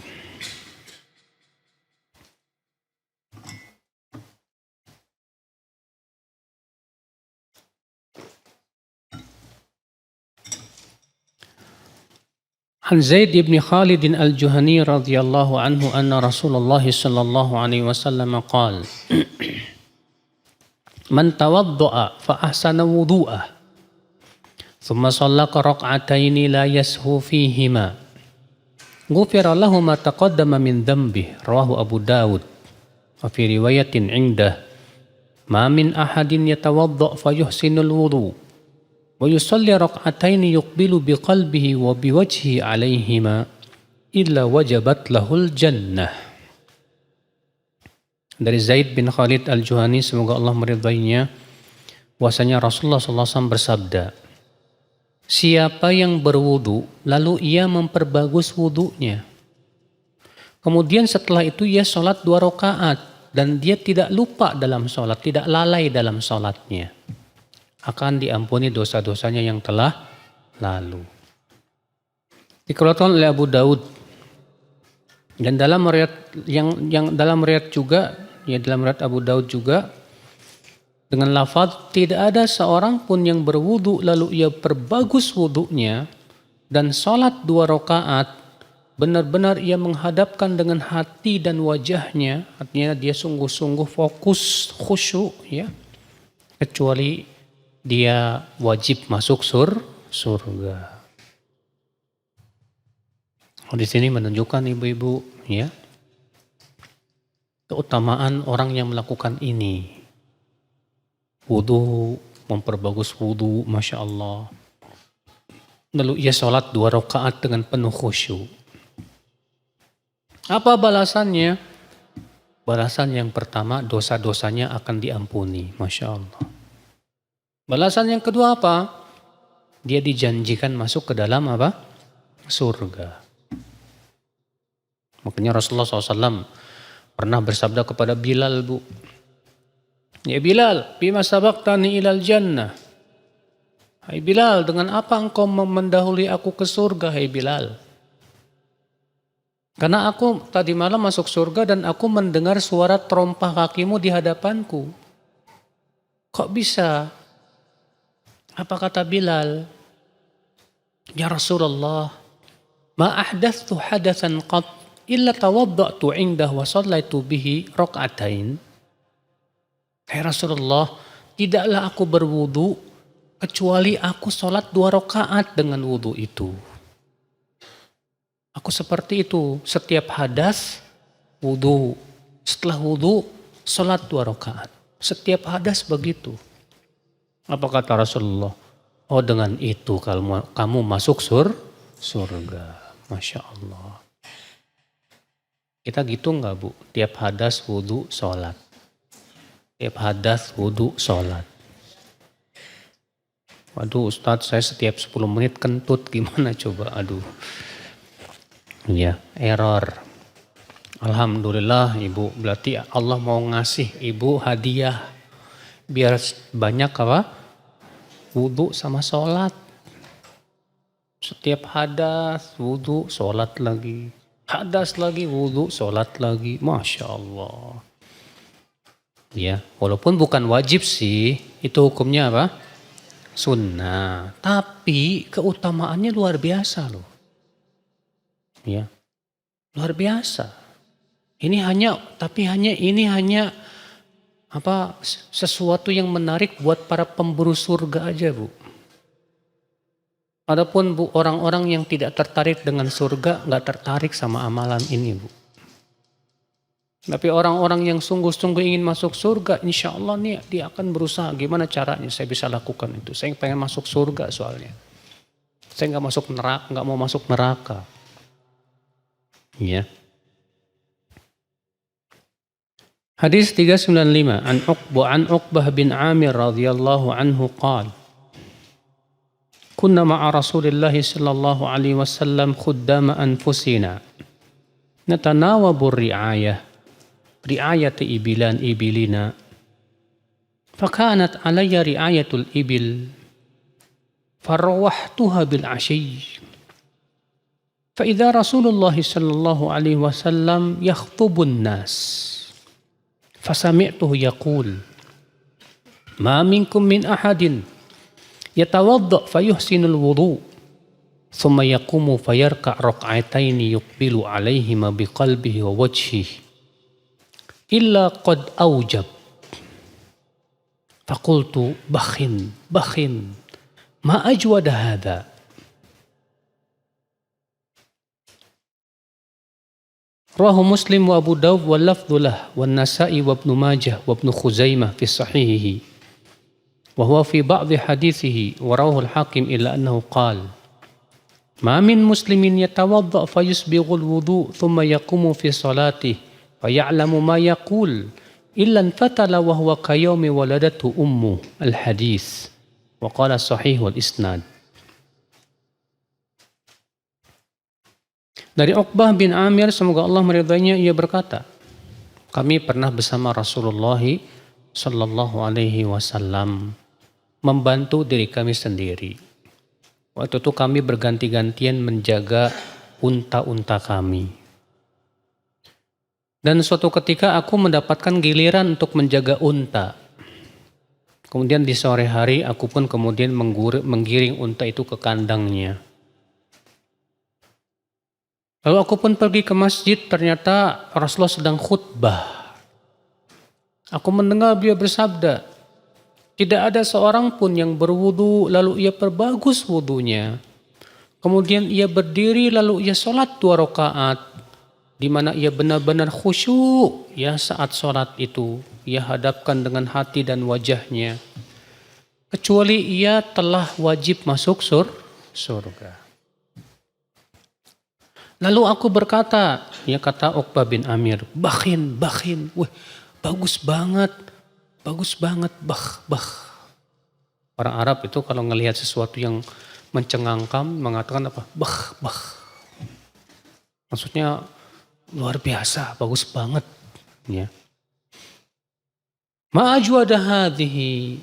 An Zaid bin Khalid al-Juhani radhiyallahu anhu anna Rasulullah sallallahu alaihi wasallam qala Man tawadda'a fa ahsana wudu'ah thumma shalla rak'ataini la yashu fihima ghufira lahu ma taqaddama min dhanbihi rawahu Abu Dawud wa fi riwayatin 'indah ma min ahadin yatawadda' fa yuhsinul wudu' wa yusalli rak'ataini yuqbilu biqalbihi wa biwajhihi 'alaihima illa wajabat lahul jannah. Dari Zaid bin Khalid al-Juhani, semoga Allah meridainya, bahwasanya Rasulullah SAW bersabda, siapa yang berwudu lalu ia memperbagus wudunya, kemudian setelah itu ia sholat 2 rakaat dan dia tidak lupa dalam sholat, tidak lalai dalam sholatnya, akan diampuni dosa-dosanya yang telah lalu. Dikeluarkan oleh Abu Daud dan dalam riwayat yang dalam riwayat juga, ya dalam riwayat Abu Daud juga dengan lafaz tidak ada seorang pun yang berwudu lalu ia perbagus wudunya dan sholat 2 rakaat benar-benar ia menghadapkan dengan hati dan wajahnya, artinya dia sungguh-sungguh fokus khusyuk ya, kecuali dia wajib masuk surga. Di sini menunjukkan ibu-ibu ya keutamaan orang yang melakukan ini. Wudu, memperbagus wudu, Masya Allah. Lalu ia sholat 2 rakaat dengan penuh khusyuk. Apa balasannya? Balasan yang pertama, dosa-dosanya akan diampuni, Masya Allah. Balasan yang kedua apa? Dia dijanjikan masuk ke dalam surga. Makanya Rasulullah SAW pernah bersabda kepada Bilal, Bu. Ya Bilal, bima sabaqtani ilal jannah. Hai Bilal, dengan apa engkau mendahului aku ke surga, hai Bilal? Karena aku tadi malam masuk surga dan aku mendengar suara terompah kakimu di hadapanku. Kok bisa? Apa kata Bilal? Ya Rasulullah, Ma ahdatsu hadatsan qat illa tawadda'tu 'indah wa shallaitu bihi rak'atain. Hai Rasulullah, tidaklah aku berwudu kecuali aku sholat 2 rakaat dengan wudu itu. Aku seperti itu, setiap hadas wudu, setelah wudu sholat 2 rakaat. Setiap hadas begitu. Apa kata Rasulullah? Oh, dengan itu kamu masuk surga. Masya Allah. Kita gitu nggak Bu? Tiap hadas wudu sholat. Tiap hadas wudu sholat. Waduh Ustadz, saya setiap 10 menit kentut, gimana coba? Aduh. Ya, error. Alhamdulillah Ibu, berarti Allah mau ngasih Ibu hadiah. Biar banyak apa? Wudu sama sholat. Setiap hadas, wudu, sholat lagi. Hadas lagi, wudu, sholat lagi. Masya Allah. Ya, walaupun bukan wajib sih, itu hukumnya apa? Sunnah. Tapi keutamaannya luar biasa loh. Ya, luar biasa. Ini hanya apa? Sesuatu yang menarik buat para pemburu surga aja Bu. Adapun Bu, orang-orang yang tidak tertarik dengan surga, nggak tertarik sama amalan ini Bu. Tapi orang-orang yang sungguh-sungguh ingin masuk surga, insya Allah nih dia akan berusaha gimana caranya saya bisa lakukan itu. Saya pengen masuk surga soalnya. Saya nggak mau masuk neraka. Ya. Hadis 395 an Uqbah bin Amir radhiyallahu anhu qala kunna ma'a Rasulillah sallallahu alaihi wasallam khuddama anfusina natanawabu ri'ayat ibilina fakanat alayya ri'ayatul ibil farwahtuha bil ashiy fa idza Rasulullah sallallahu alaihi wasallam yakhtubun nas fasami'tuhu yaqul ma minkum min ahadin yatawadda fayuhsinul wudu thumma yaqumu fayarka' rak'ataini yuqbilu alaihima biqalbihi wa wajhihi illa qad aujab. Faqultu bakhin ma ajwada hadha. Rawahu Muslim wa Abu Dawud wa lafdhulah wa Nasa'i wa Ibnu Majah wa Ibnu Khuzaimah fi sahihihi wa huwa fi ba'dhi hadithihi wa rawahu al-Hakim illa annahu qala ma min muslimin yatawadda fayusbighul wudu thumma yaqumu fi salatihi faya'lamu ma yaqul illa fatala wa huwa kayawmi waladatu ummu al-hadis wa qala sahih wal isnad. Dari Uqbah bin Amir, semoga Allah meridainya, ia berkata, kami pernah bersama Rasulullah sallallahu alaihi wasallam membantu diri kami sendiri. Waktu itu kami berganti-gantian menjaga unta-unta kami. Dan suatu ketika aku mendapatkan giliran untuk menjaga unta. Kemudian di sore hari aku pun kemudian menggiring unta itu ke kandangnya. Lalu aku pun pergi ke masjid, ternyata Rasulullah sedang khutbah. Aku mendengar beliau bersabda, tidak ada seorang pun yang berwudu lalu ia perbagus wudunya. Kemudian ia berdiri lalu ia sholat 2 rakaat. Di mana ia benar-benar khusyuk ya saat sholat itu. Ia hadapkan dengan hati dan wajahnya. Kecuali ia telah wajib masuk surga. Lalu aku berkata, ya kata Uqbah bin Amir, bakhin, wah bagus banget, bah. Orang Arab itu kalau ngelihat sesuatu yang mencengangkan mengatakan apa? Bah. Maksudnya luar biasa, bagus banget. Ya. Ma'ajwada hadhihi.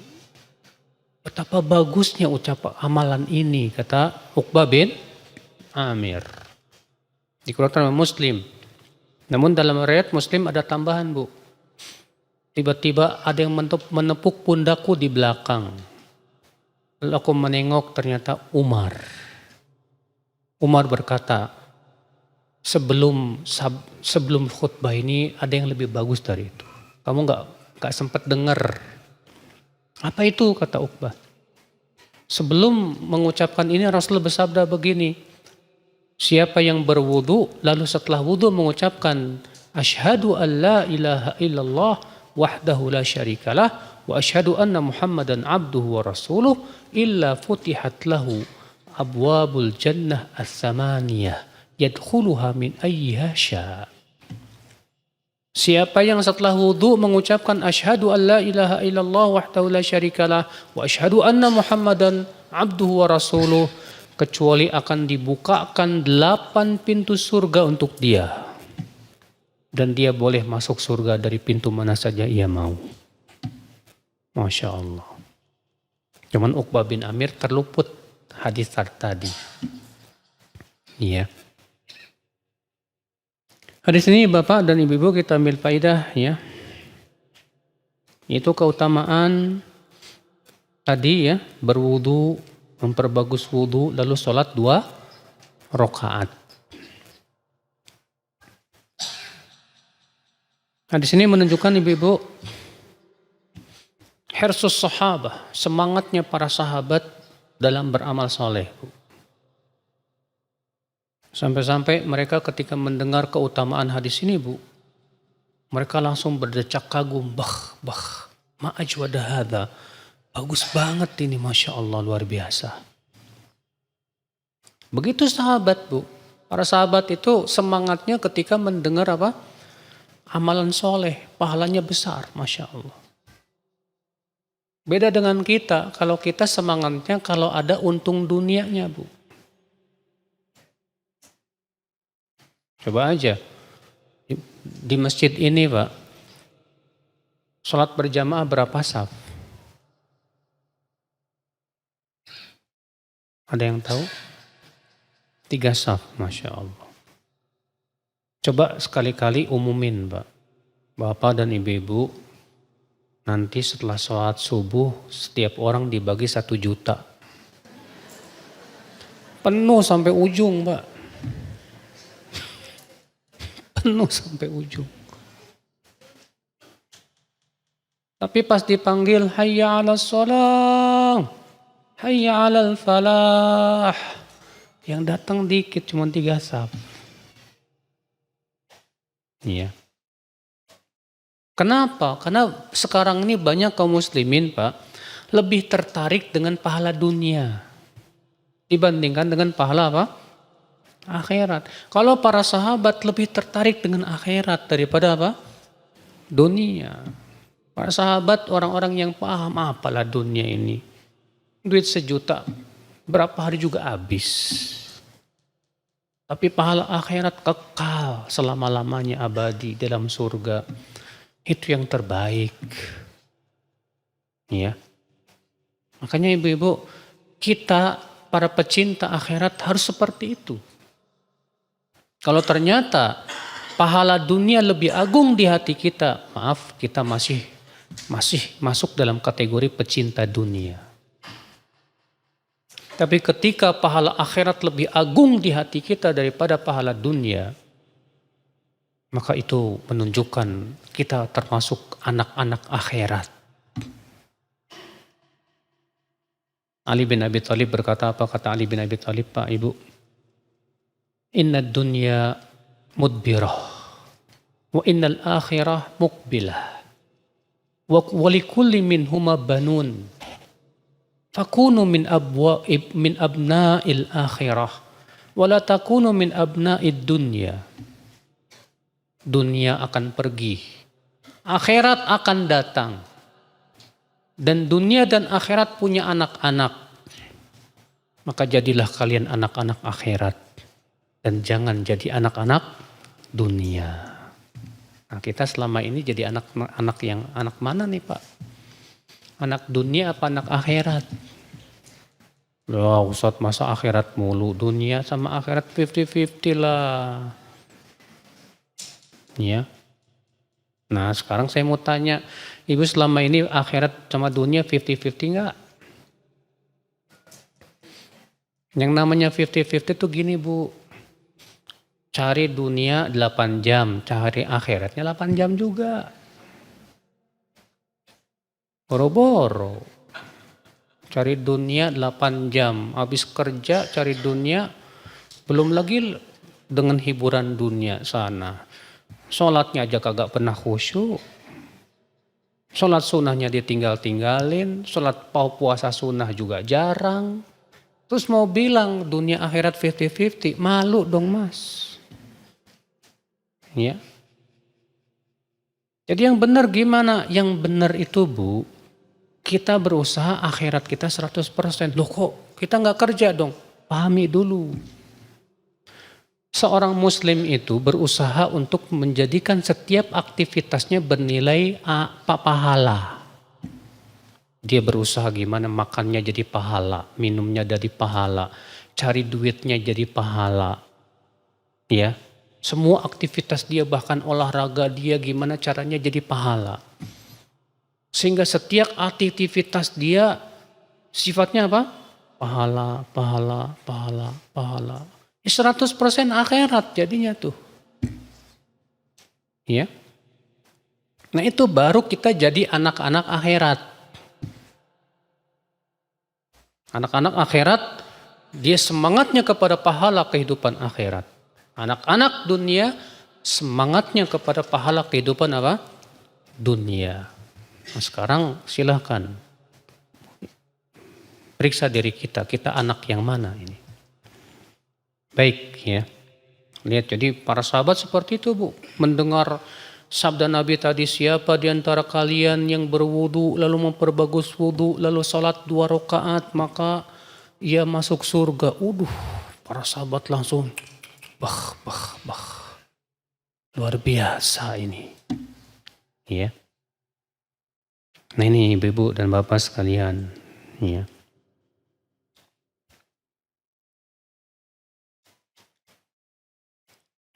Betapa bagusnya ucapan amalan ini, kata Uqbah bin Amir. Dikeluarkan oleh Muslim. Namun dalam riwayat Muslim ada tambahan Bu. Tiba-tiba ada yang menepuk pundakku di belakang. Lalu aku menengok ternyata Umar. Umar berkata, sebelum khutbah ini ada yang lebih bagus dari itu. Kamu nggak sempat dengar. Apa itu, kata Uqbah? Sebelum mengucapkan ini Rasul bersabda begini, siapa yang berwudu lalu setelah wudu mengucapkan asyhadu an la ilaha illallah wahdahu la syarikalah wa asyhadu anna muhammadan abduhu wa rasuluh illa futihat lahu abwabul jannah as-samaniyah yadkhuluha min ayyiha syaa. Siapa yang setelah wudu mengucapkan asyhadu an la ilaha illallah wahdahu la syarikalah wa asyhadu anna muhammadan abduhu wa rasuluh, kecuali akan dibukakan 8 pintu surga untuk dia. Dan dia boleh masuk surga dari pintu mana saja ia mau. Masya Allah. Cuman Uqbah bin Amir terluput hadis tadi. Iya. Hadis ini Bapak dan Ibu-ibu kita ambil faidah ya. Itu keutamaan tadi ya, berwudu, memperbagus wudu, lalu sholat 2 rakaat. Hadis ini menunjukkan Ibu-ibu hirsus sahabah, semangatnya para sahabat dalam beramal soleh. Sampai-sampai mereka ketika mendengar keutamaan hadis ini, Bu, mereka langsung berdecak kagum, ma ajwada hadza. Bagus banget ini, Masya Allah, luar biasa. Begitu sahabat, Bu. Para sahabat itu semangatnya ketika mendengar apa? Amalan soleh, pahalanya besar, Masya Allah. Beda dengan kita, kalau kita semangatnya kalau ada untung dunianya, Bu. Coba aja, di masjid ini Pak, sholat berjamaah berapa saf? Ada yang tahu? 3 saf, Masya Allah. Coba sekali-kali umumin Pak, Bapak dan Ibu-ibu, nanti setelah sholat subuh, setiap orang dibagi 1 juta. Penuh sampai ujung Pak. Penuh sampai ujung. Tapi pas dipanggil hayya 'alas shalah, hayya 'alal falah, yang datang dikit cuma 3 saf. Iya. Kenapa? Karena sekarang ini banyak kaum muslimin Pak lebih tertarik dengan pahala dunia dibandingkan dengan pahala apa? Akhirat. Kalau para sahabat lebih tertarik dengan akhirat daripada apa? Dunia. Para sahabat orang-orang yang paham apalah dunia ini. Duit 1 juta berapa hari juga habis. Tapi pahala akhirat kekal selama-lamanya abadi dalam surga. Itu yang terbaik. Ya. Makanya ibu-ibu, kita para pecinta akhirat harus seperti itu. Kalau ternyata pahala dunia lebih agung di hati kita, maaf, kita masih masuk dalam kategori pecinta dunia. Tapi ketika pahala akhirat lebih agung di hati kita daripada pahala dunia, maka itu menunjukkan kita termasuk anak-anak akhirat. Ali bin Abi Thalib berkata apa? Kata Ali bin Abi Thalib, Pak, Ibu, inna dunya mudbirah wa innal akhirah muqbilah wa likulli minhuma banun fakunu min abna'il akhirah wa la takunu min abna'id dunya. Dunia akan pergi, akhirat akan datang, dan dunia dan akhirat punya anak-anak. Maka jadilah kalian anak-anak akhirat dan jangan jadi anak-anak dunia. Nah, kita selama ini jadi anak yang anak mana nih Pak? Anak dunia apa anak akhirat? Loh Ustadz, masa akhirat mulu? Dunia sama akhirat 50-50 lah. Ya. Nah sekarang saya mau tanya, Ibu selama ini akhirat sama dunia 50-50 enggak? Yang namanya 50-50 tuh gini Bu, cari dunia 8 jam, cari akhiratnya 8 jam juga. Boro-boro. Cari dunia 8 jam, habis kerja cari dunia, belum lagi dengan hiburan dunia sana. Sholatnya aja kagak pernah khusyuk. Sholat sunnahnya ditinggal-tinggalin, sholat puasa sunnah juga jarang. Terus mau bilang dunia akhirat 50-50, malu dong Mas. Ya. Jadi yang benar gimana? Yang benar itu Bu, kita berusaha akhirat kita 100%. Loh kok kita nggak kerja dong? Pahami dulu. Seorang muslim itu berusaha untuk menjadikan setiap aktivitasnya bernilai pahala. Dia berusaha gimana makannya jadi pahala, minumnya jadi pahala, cari duitnya jadi pahala. Ya. Semua aktivitas dia bahkan olahraga dia gimana caranya jadi pahala. Sehingga setiap aktivitas dia sifatnya apa? Pahala, pahala, pahala, pahala. 100% akhirat jadinya tuh. Ya. Nah itu baru kita jadi anak-anak akhirat. Anak-anak akhirat dia semangatnya kepada pahala kehidupan akhirat. Anak-anak dunia semangatnya kepada pahala kehidupan apa? Dunia. Nah, sekarang silahkan periksa diri kita anak yang mana ini. Baik ya. Lihat jadi para sahabat seperti itu Bu. Mendengar sabda Nabi tadi, siapa di antara kalian yang berwudu lalu memperbagus wudu lalu salat 2 rakaat maka ia masuk surga. Para sahabat langsung bah. Luar biasa ini. Ya. Nah ini Ibu dan Bapak sekalian. Ya.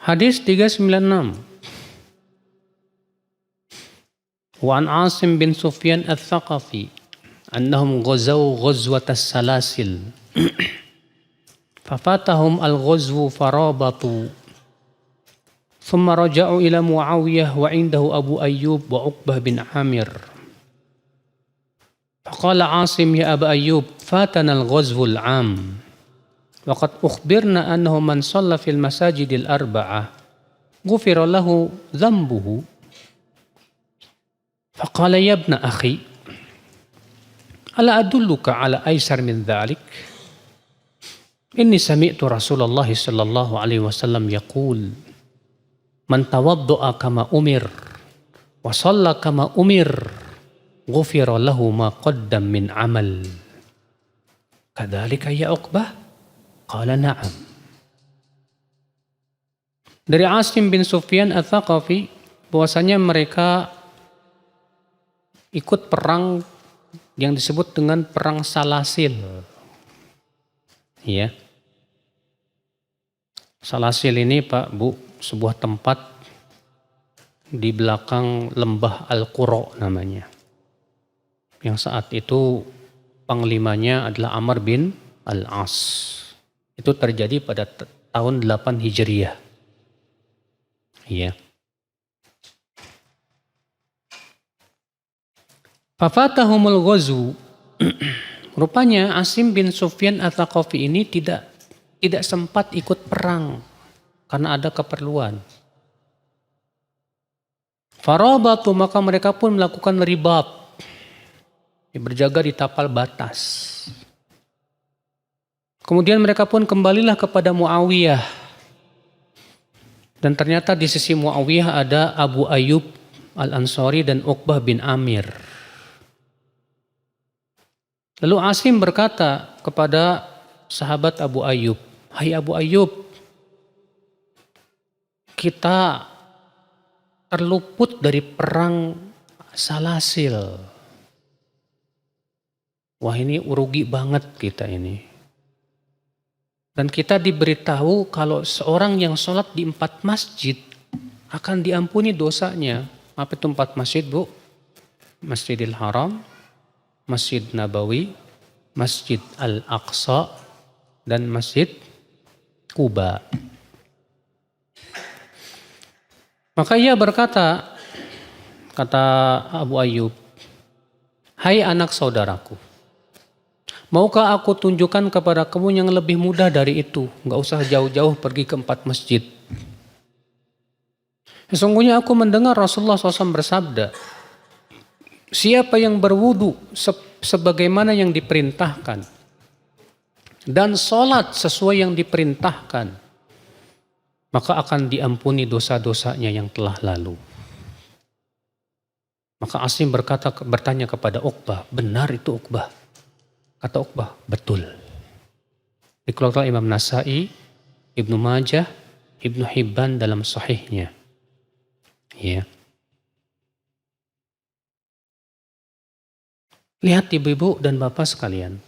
Hadis 396. Wa an Asim bin Sufyan al-Thaqafi annahum ghazaw ghazwat as-salasil. Fafatahum al-ghazwu farabatu. Thumma raja'u ila Muawiyah wa indahu Abu Ayyub wa Uqbah bin Amir. Faqala Asim ya Aba Ayyub fatana al-ghazwu al-'am. وقد أخبرنا أنه من صلى في المساجد الأربعة غفر له ذنبه فقال يا ابن أخي ألا أدلك على أيسر من ذلك إني سمعت رسول الله صلى الله عليه وسلم يقول من توضأ كما أمر وصلى كما أمر غفر له ما قدم من عمل كذلك يا عقبة Qala na'am. Dari Asim bin Sufyan al-Thaqafi bahwasanya mereka ikut perang yang disebut dengan perang Salasil. Ya. Salasil ini Pak Bu sebuah tempat di belakang lembah Al-Qura namanya. Yang saat itu panglimanya adalah Amr bin Al-As. Itu terjadi pada tahun 8 Hijriah. Iya. Fafatahumul ghazwu. Rupanya Asim bin Sufyan al-Thaqafi ini tidak sempat ikut perang karena ada keperluan. Farabatu maka mereka pun melakukan ribat. Berjaga di tapal batas. Kemudian mereka pun kembalilah kepada Muawiyah. Dan ternyata di sisi Muawiyah ada Abu Ayyub Al-Ansari dan Uqbah bin Amir. Lalu Asim berkata kepada sahabat Abu Ayyub, "Hai Abu Ayyub, kita terluput dari perang Salasil. Wah ini rugi banget kita ini. Dan kita diberitahu kalau seorang yang sholat di 4 masjid akan diampuni dosanya." Apa itu 4 masjid Bu? Masjidil Haram, Masjid Nabawi, Masjid Al-Aqsa, dan Masjid Kuba. Maka ia berkata, kata Abu Ayyub, "Hai anak saudaraku, maukah aku tunjukkan kepada kamu yang lebih mudah dari itu? Nggak usah jauh-jauh pergi ke 4 masjid. Sesungguhnya aku mendengar Rasulullah SAW bersabda, siapa yang berwudu sebagaimana yang diperintahkan dan sholat sesuai yang diperintahkan, maka akan diampuni dosa-dosanya yang telah lalu." Maka Asim bertanya kepada Uqbah, "Benar itu Uqbah?" Kata Uqbah, "Betul." Dikeluarkan Imam Nasai, Ibnu Majah, Ibnu Hibban dalam sahihnya. Ya. Lihat ibu-ibu dan bapak sekalian.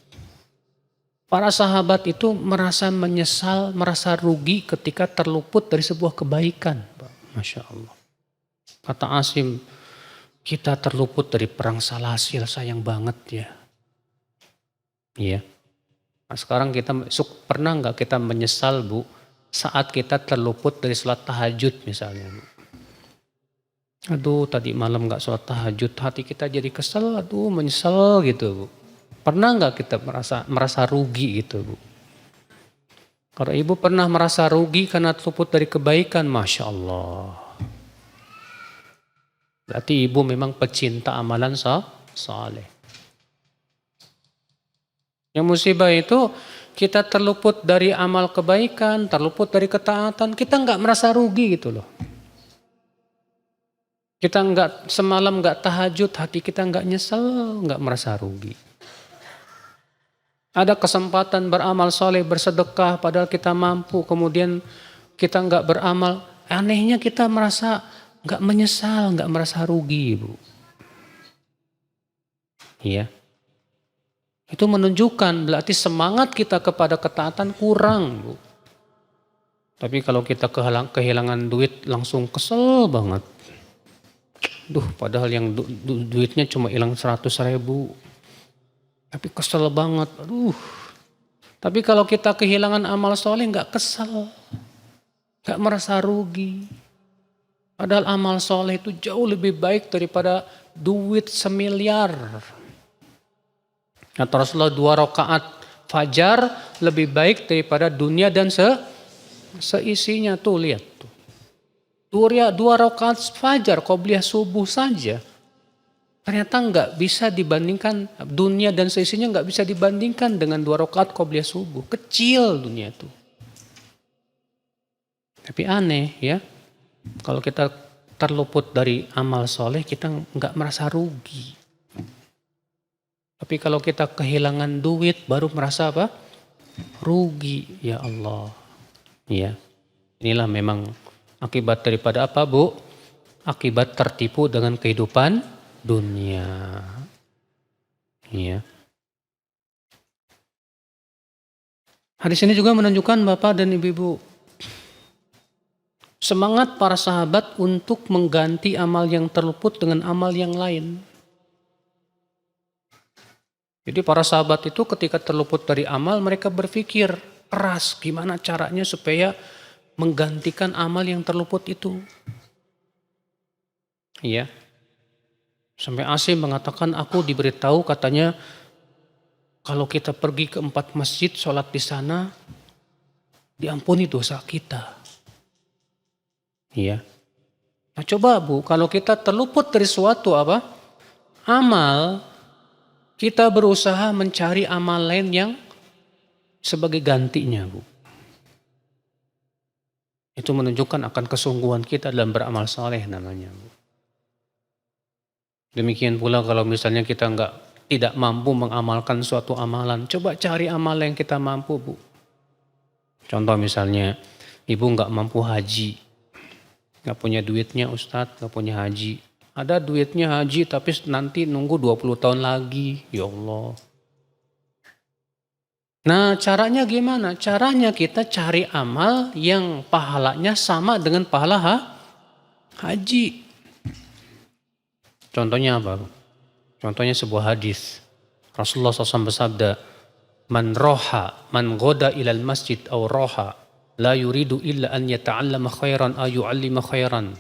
Para sahabat itu merasa menyesal, merasa rugi ketika terluput dari sebuah kebaikan. Masya Allah. Kata Asim, kita terluput dari perang Salasil, sayang banget ya. Iya. Nah, sekarang pernah nggak kita menyesal Bu saat kita terluput dari sholat tahajud misalnya Bu? Aduh tadi malam nggak sholat tahajud, hati kita jadi kesel, aduh menyesal gitu Bu. Pernah nggak kita merasa rugi gitu Bu? Kalau ibu pernah merasa rugi karena terluput dari kebaikan, Masya Allah. Berarti ibu memang pecinta amalan saleh. Yang musibah itu kita terluput dari amal kebaikan, terluput dari ketaatan, kita nggak merasa rugi gitu loh. Kita semalam nggak tahajud, hati kita nggak nyesel, nggak merasa rugi. Ada kesempatan beramal soleh, bersedekah, padahal kita mampu, kemudian kita nggak beramal. Anehnya kita merasa nggak menyesal, nggak merasa rugi, Bu. Iya. Itu menunjukkan berarti semangat kita kepada ketaatan kurang, Bu. Tapi kalau kita kehilangan duit langsung kesel banget. Duh, padahal yang duitnya cuma hilang 100.000. Tapi kesel banget, aduh. Tapi kalau kita kehilangan amal soleh nggak kesel, nggak merasa rugi. Padahal amal soleh itu jauh lebih baik daripada duit semiliar. Kata Rasulullah 2 rakaat fajar lebih baik daripada dunia dan seisinya. Tuh lihat tuh. 2 rakaat fajar qobliyah subuh saja. Ternyata nggak bisa dibandingkan, dunia dan seisinya nggak bisa dibandingkan dengan 2 rakaat qobliyah subuh. Kecil dunia itu. Tapi aneh ya, kalau kita terluput dari amal soleh kita nggak merasa rugi. Tapi kalau kita kehilangan duit baru merasa apa? Rugi, ya Allah. Ya, inilah memang akibat daripada apa Bu? Akibat tertipu dengan kehidupan dunia. Ya. Hadis ini juga menunjukkan Bapak dan Ibu-ibu, semangat para sahabat untuk mengganti amal yang terluput dengan amal yang lain. Jadi para sahabat itu ketika terluput dari amal mereka berpikir keras gimana caranya supaya menggantikan amal yang terluput itu. Iya. Sampai Asim mengatakan aku diberitahu katanya kalau kita pergi ke 4 masjid sholat di sana diampuni dosa kita. Iya. Nah coba Bu kalau kita terluput dari suatu apa? Amal, kita berusaha mencari amal lain yang sebagai gantinya Bu. Itu menunjukkan akan kesungguhan kita dalam beramal saleh namanya Bu. Demikian pula kalau misalnya kita tidak mampu mengamalkan suatu amalan, coba cari amal yang kita mampu Bu. Contoh misalnya ibu nggak mampu haji, nggak punya duitnya Ustadz, nggak punya haji. Ada duitnya haji tapi nanti nunggu 20 tahun lagi. Ya Allah. Nah caranya gimana? Caranya kita cari amal yang pahalanya sama dengan pahala haji. Contohnya apa? Contohnya sebuah hadis. Rasulullah SAW bersabda, man ghoda ilal masjid aw roha la yuridu illa an yata'allama khairan aw yu'allima khairan.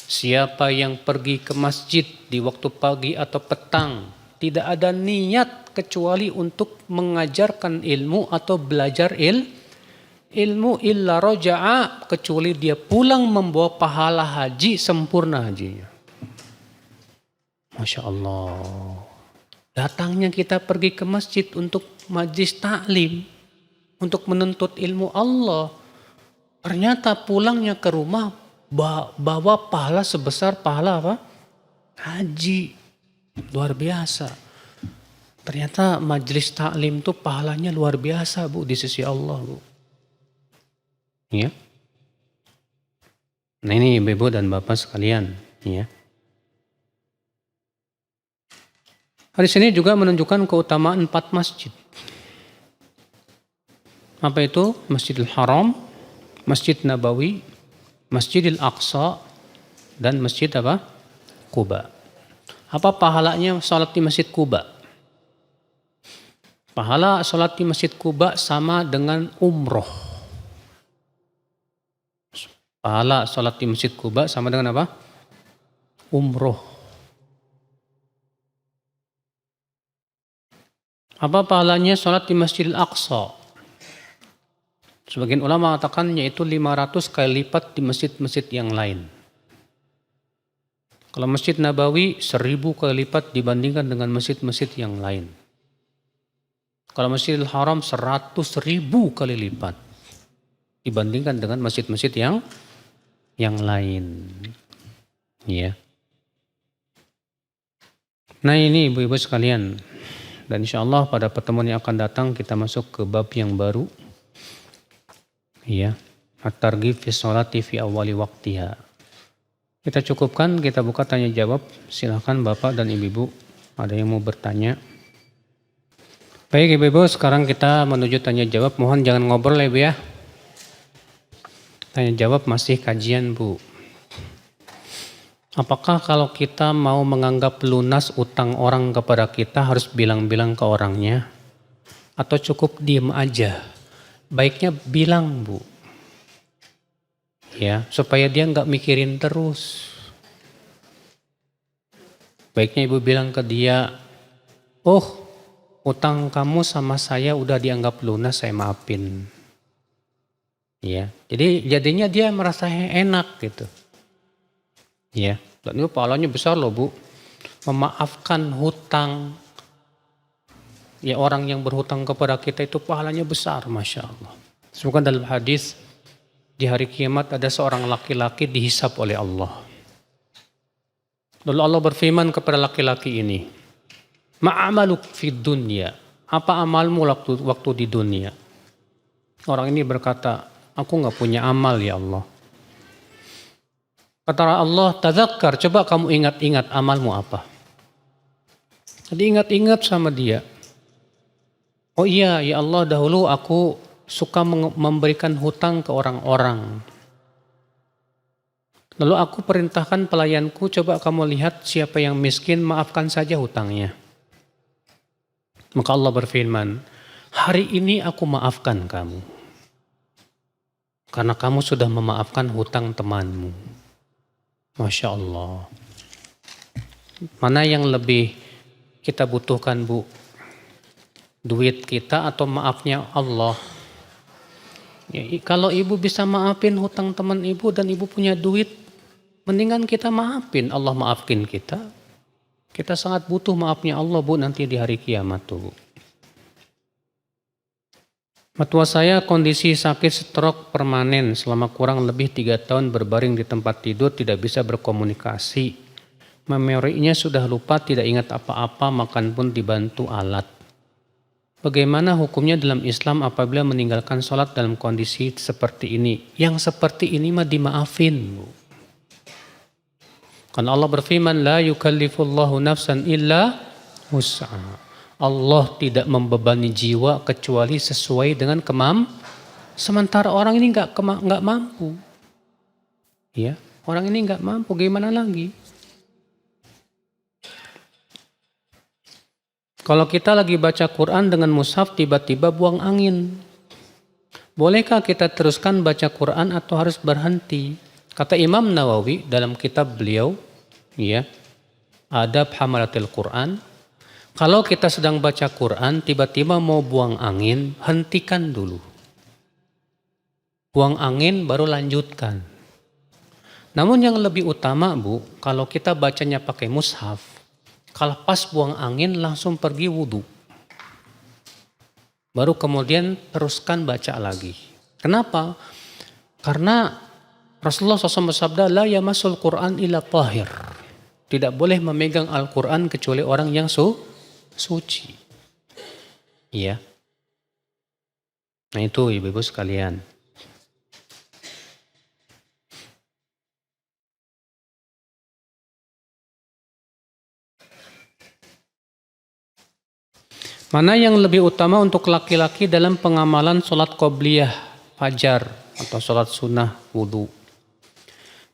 Siapa yang pergi ke masjid di waktu pagi atau petang tidak ada niat kecuali untuk mengajarkan ilmu atau belajar ilmu illa roja'a, kecuali dia pulang membawa pahala haji sempurna hajinya. Masya Allah. Datangnya kita pergi ke masjid untuk majlis taklim, untuk menuntut ilmu Allah. Ternyata pulangnya ke rumah bawa pahala sebesar pahala apa? Haji. Luar biasa. Ternyata majlis taklim itu pahalanya luar biasa, Bu, di sisi Allah, Bu. Ya. Nah ini Ibu dan Bapak sekalian, ya. Hadis ini juga menunjukkan keutamaan 4 masjid. Apa itu? Masjidil Haram, Masjid Nabawi, Masjidil Aqsa, dan Masjid apa? Quba. Apa pahalanya sholat di Masjid Quba? Pahala sholat di Masjid Quba sama dengan umroh. Pahala sholat di Masjid Quba sama dengan apa? Umroh. Apa pahalanya sholat di Masjidil Aqsa? Sebagian ulama mengatakan yaitu 500 kali lipat di masjid-masjid yang lain. Kalau Masjid Nabawi 1000 kali lipat dibandingkan dengan masjid-masjid yang lain. Kalau Masjidil Haram 100.000 kali lipat dibandingkan dengan masjid-masjid yang lain. Ya. Nah ini ibu-ibu sekalian. Dan insya Allah pada pertemuan yang akan datang kita masuk ke bab yang baru. Ya, at-targhib fi sholati fi awwali waqtiha. Kita cukupkan, kita buka tanya jawab. Silakan Bapak dan Ibu, ada yang mau bertanya? Baik Ibu, sekarang kita menuju tanya jawab. Mohon jangan ngobrol ya Bu ya. Tanya jawab masih kajian Bu. Apakah kalau kita mau menganggap lunas utang orang kepada kita harus bilang-bilang ke orangnya? Atau cukup diem aja? Baiknya bilang Bu. Ya, supaya dia nggak mikirin terus. Baiknya Ibu bilang ke dia, oh utang kamu sama saya udah dianggap lunas, saya maafin. Ya, jadi jadinya dia merasa enak gitu. Ya, dan itu pahalanya besar loh Bu. Memaafkan hutang. Ya orang yang berhutang kepada kita itu pahalanya besar, Masya Allah. Semoga dalam hadis di hari kiamat ada seorang laki-laki dihisap oleh Allah. Lalu Allah berfirman kepada laki-laki ini, ma'amaluk fid dunya. Apa amalmu waktu di dunia? Orang ini berkata, aku nggak punya amal ya Allah. Kata Allah, tadzakkar, coba kamu ingat-ingat amalmu apa. Jadi ingat-ingat sama dia. Oh iya, ya Allah dahulu aku suka memberikan hutang ke orang-orang. Lalu aku perintahkan pelayanku, coba kamu lihat siapa yang miskin, maafkan saja hutangnya. Maka Allah berfirman, hari ini aku maafkan kamu. Karena kamu sudah memaafkan hutang temanmu. Masya Allah. Mana yang lebih kita butuhkan Bu? Duit kita atau maafnya Allah? Ya, kalau ibu bisa maafin hutang teman ibu dan ibu punya duit, mendingan kita maafin, Allah maafin kita. Kita sangat butuh maafnya Allah Bu nanti di hari kiamat tuh Bu. Mertua saya kondisi sakit stroke permanen selama kurang lebih 3 tahun berbaring di tempat tidur, tidak bisa berkomunikasi. Memorinya sudah lupa, tidak ingat apa-apa, makan pun dibantu alat. Bagaimana hukumnya dalam Islam apabila meninggalkan sholat dalam kondisi seperti ini? Yang seperti ini mah dimaafin Bu. Karena Allah berfirman, la yukallifullahu nafsan illa wus'aha. Allah tidak membebani jiwa kecuali sesuai dengan sementara orang ini nggak mampu. Ya, orang ini nggak mampu, gimana lagi? Kalau kita lagi baca Quran dengan mushaf tiba-tiba buang angin. Bolehkah kita teruskan baca Quran atau harus berhenti? Kata Imam Nawawi dalam kitab beliau, ya, Adab Hamalatil Quran, kalau kita sedang baca Quran tiba-tiba mau buang angin, hentikan dulu. Buang angin baru lanjutkan. Namun yang lebih utama, Bu, kalau kita bacanya pakai mushaf, kalau pas buang angin langsung pergi wudhu. Baru kemudian teruskan baca lagi. Kenapa? Karena Rasulullah SAW bersabda, la yamassul Quran illa tahir. Tidak boleh memegang Al-Quran kecuali orang yang suci. Iya. Nah itu ibu-ibu sekalian. Mana yang lebih utama untuk laki-laki dalam pengamalan sholat qobliyah fajar atau sholat sunnah wudhu?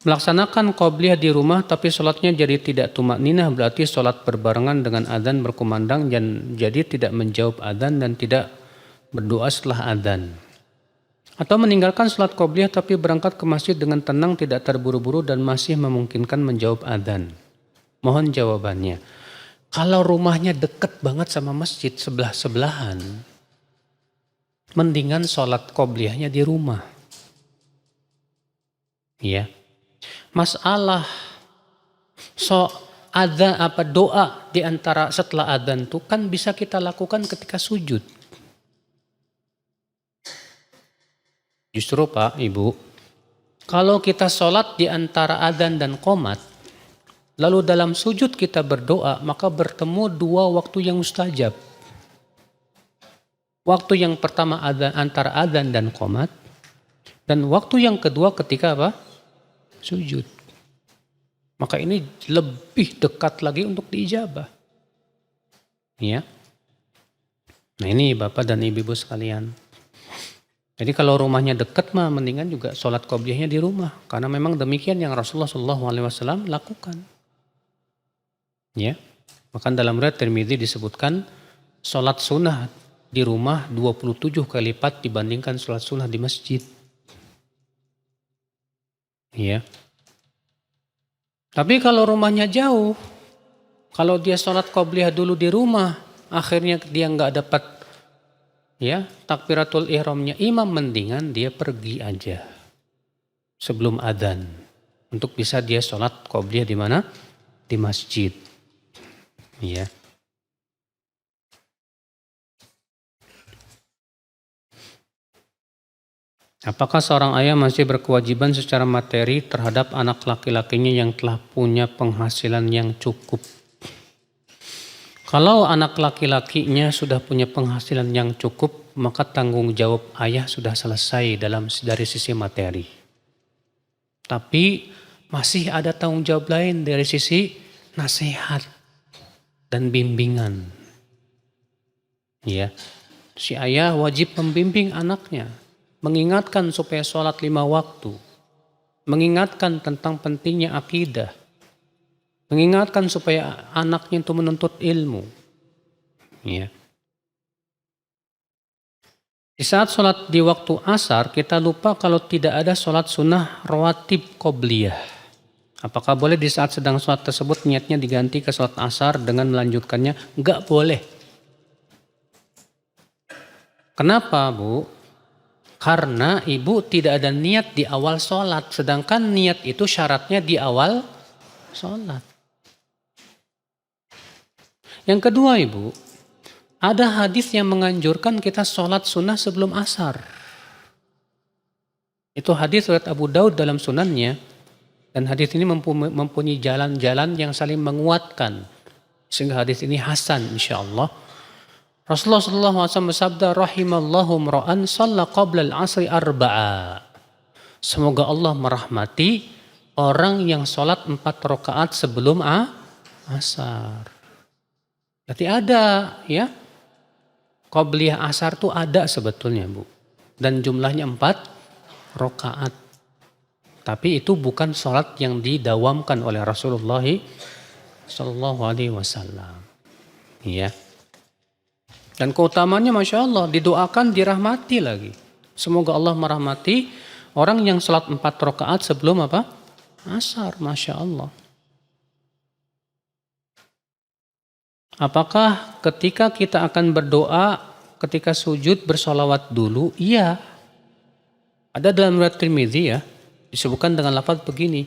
Melaksanakan qobliyah di rumah tapi sholatnya jadi tidak tumak ninah, berarti sholat berbarengan dengan adzan berkumandang dan jadi tidak menjawab adzan dan tidak berdoa setelah adzan. Atau meninggalkan sholat qobliyah tapi berangkat ke masjid dengan tenang, tidak terburu-buru dan masih memungkinkan menjawab adzan. Mohon jawabannya. Kalau rumahnya deket banget sama masjid sebelah-sebelahan, mendingan sholat qobliyahnya di rumah. Ya. Masalah doa di antara setelah adzan itu kan bisa kita lakukan ketika sujud. Justru Pak, Ibu, kalau kita sholat di antara adzan dan qomat, lalu dalam sujud kita berdoa, maka bertemu dua waktu yang mustajab. Waktu yang pertama antara adzan dan qomat, dan waktu yang kedua ketika apa? Sujud. Maka ini lebih dekat lagi untuk diijabah. Ya. Nah ini Bapak dan Ibu sekalian. Jadi kalau rumahnya dekat mah mendingan juga sholat qobliyahnya di rumah. Karena memang demikian yang Rasulullah SAW lakukan. Ya, bahkan dalam riwayat Tirmidzi disebutkan sholat sunnah di rumah 27 kali lipat dibandingkan sholat sunnah di masjid. Ya. Tapi kalau rumahnya jauh, kalau dia sholat qobliyah dulu di rumah, akhirnya dia nggak dapat ya takbiratul ihramnya imam, mendingan dia pergi aja sebelum adzan untuk bisa dia sholat qobliyah di mana? Di masjid. Ya. Apakah seorang ayah masih berkewajiban secara materi terhadap anak laki-lakinya yang telah punya penghasilan yang cukup? Kalau anak laki-lakinya sudah punya penghasilan yang cukup, maka tanggung jawab ayah sudah selesai dari sisi materi. Tapi masih ada tanggung jawab lain dari sisi nasihat dan bimbingan. Ya, si ayah wajib membimbing anaknya, mengingatkan supaya sholat 5 waktu, mengingatkan tentang pentingnya akidah, mengingatkan supaya anaknya itu menuntut ilmu. Ya. Di saat sholat di waktu asar, kita lupa kalau tidak ada sholat sunnah rawatib qobliyah. Apakah boleh di saat sedang sholat tersebut niatnya diganti ke sholat asar dengan melanjutkannya? Enggak boleh. Kenapa, Bu? Karena ibu tidak ada niat di awal sholat, sedangkan niat itu syaratnya di awal sholat. Yang kedua, Ibu, ada hadis yang menganjurkan kita sholat sunnah sebelum asar. Itu hadis riwayat Abu Daud dalam sunannya. Dan hadis ini mempunyai jalan-jalan yang saling menguatkan. Sehingga hadis ini hasan insyaallah. Rasulullah SAW bersabda, rahimallahu mra'an shalla qabla al-asri arba'a. Semoga Allah merahmati orang yang sholat 4 rakaat sebelum asar. Berarti ada ya. Qobliyah asar itu ada sebetulnya, Bu. Dan jumlahnya 4 rakaat. Tapi itu bukan sholat yang didawamkan oleh Rasulullah SAW. Ya. Dan keutamanya Masya Allah, didoakan dirahmati lagi. Semoga Allah merahmati orang yang salat 4 rakaat sebelum apa? Asar, Masya Allah. Apakah ketika kita akan berdoa, ketika sujud bersolawat dulu? Iya. Ada dalam riwayat Tirmidzi ya, disebutkan dengan lafaz begini.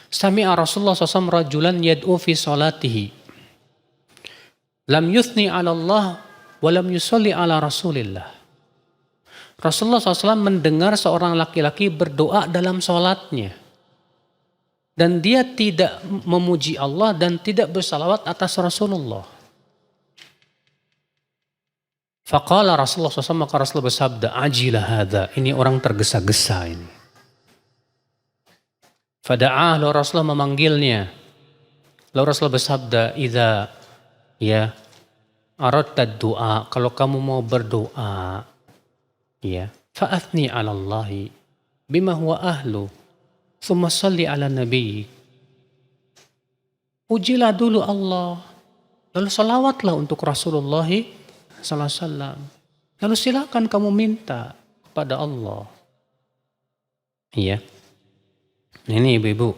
Sami'a Rasulullah SAW rajulan yad'u fi salatihi. Lam yuthni ala Allah wa lam yusalli ala Rasulillah. Rasulullah SAW mendengar seorang laki-laki berdoa dalam sholatnya. Dan dia tidak memuji Allah dan tidak bersalawat atas Rasulullah. Faqala Rasulullah SAW, maka Rasulullah bersabda, ajilah hadha, ini orang tergesa-gesa ini. Fada'ah, lalu Rasulullah memanggilnya. Lalu Rasulullah bersabda, idza ya aradta doa, kalau kamu mau berdoa, ya, fa'athni 'ala Allahi bima huwa ahlu. Tsumma shalli 'ala nabi. Pujilah dulu Allah, lalu salawatlah untuk Rasulullah sallallahu alaihi wasallam. Lalu silakan kamu minta kepada Allah. Iya. Ini ibu-ibu.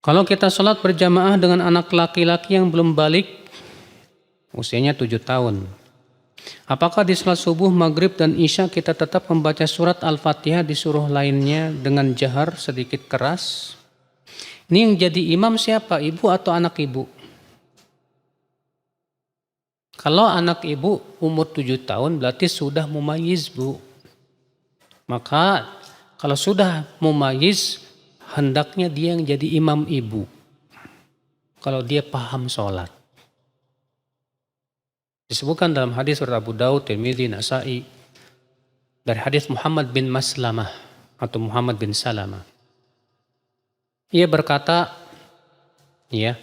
Kalau kita sholat berjamaah dengan anak laki-laki yang belum balik, usianya 7 tahun. Apakah di sholat subuh, maghrib, dan isya kita tetap membaca surat Al-Fatihah di surah lainnya dengan jahar sedikit keras? Ini yang jadi imam siapa? Ibu atau anak ibu? Kalau anak ibu umur 7 tahun berarti sudah mumayyiz, Bu. Maka kalau sudah mumayyiz, hendaknya dia yang jadi imam ibu. Kalau dia paham sholat. Disebutkan dalam hadis surat Abu Daud, Tirmidzi, Nasa'i, dari hadis Muhammad bin Maslamah atau Muhammad bin Salamah. Ia berkata, ya,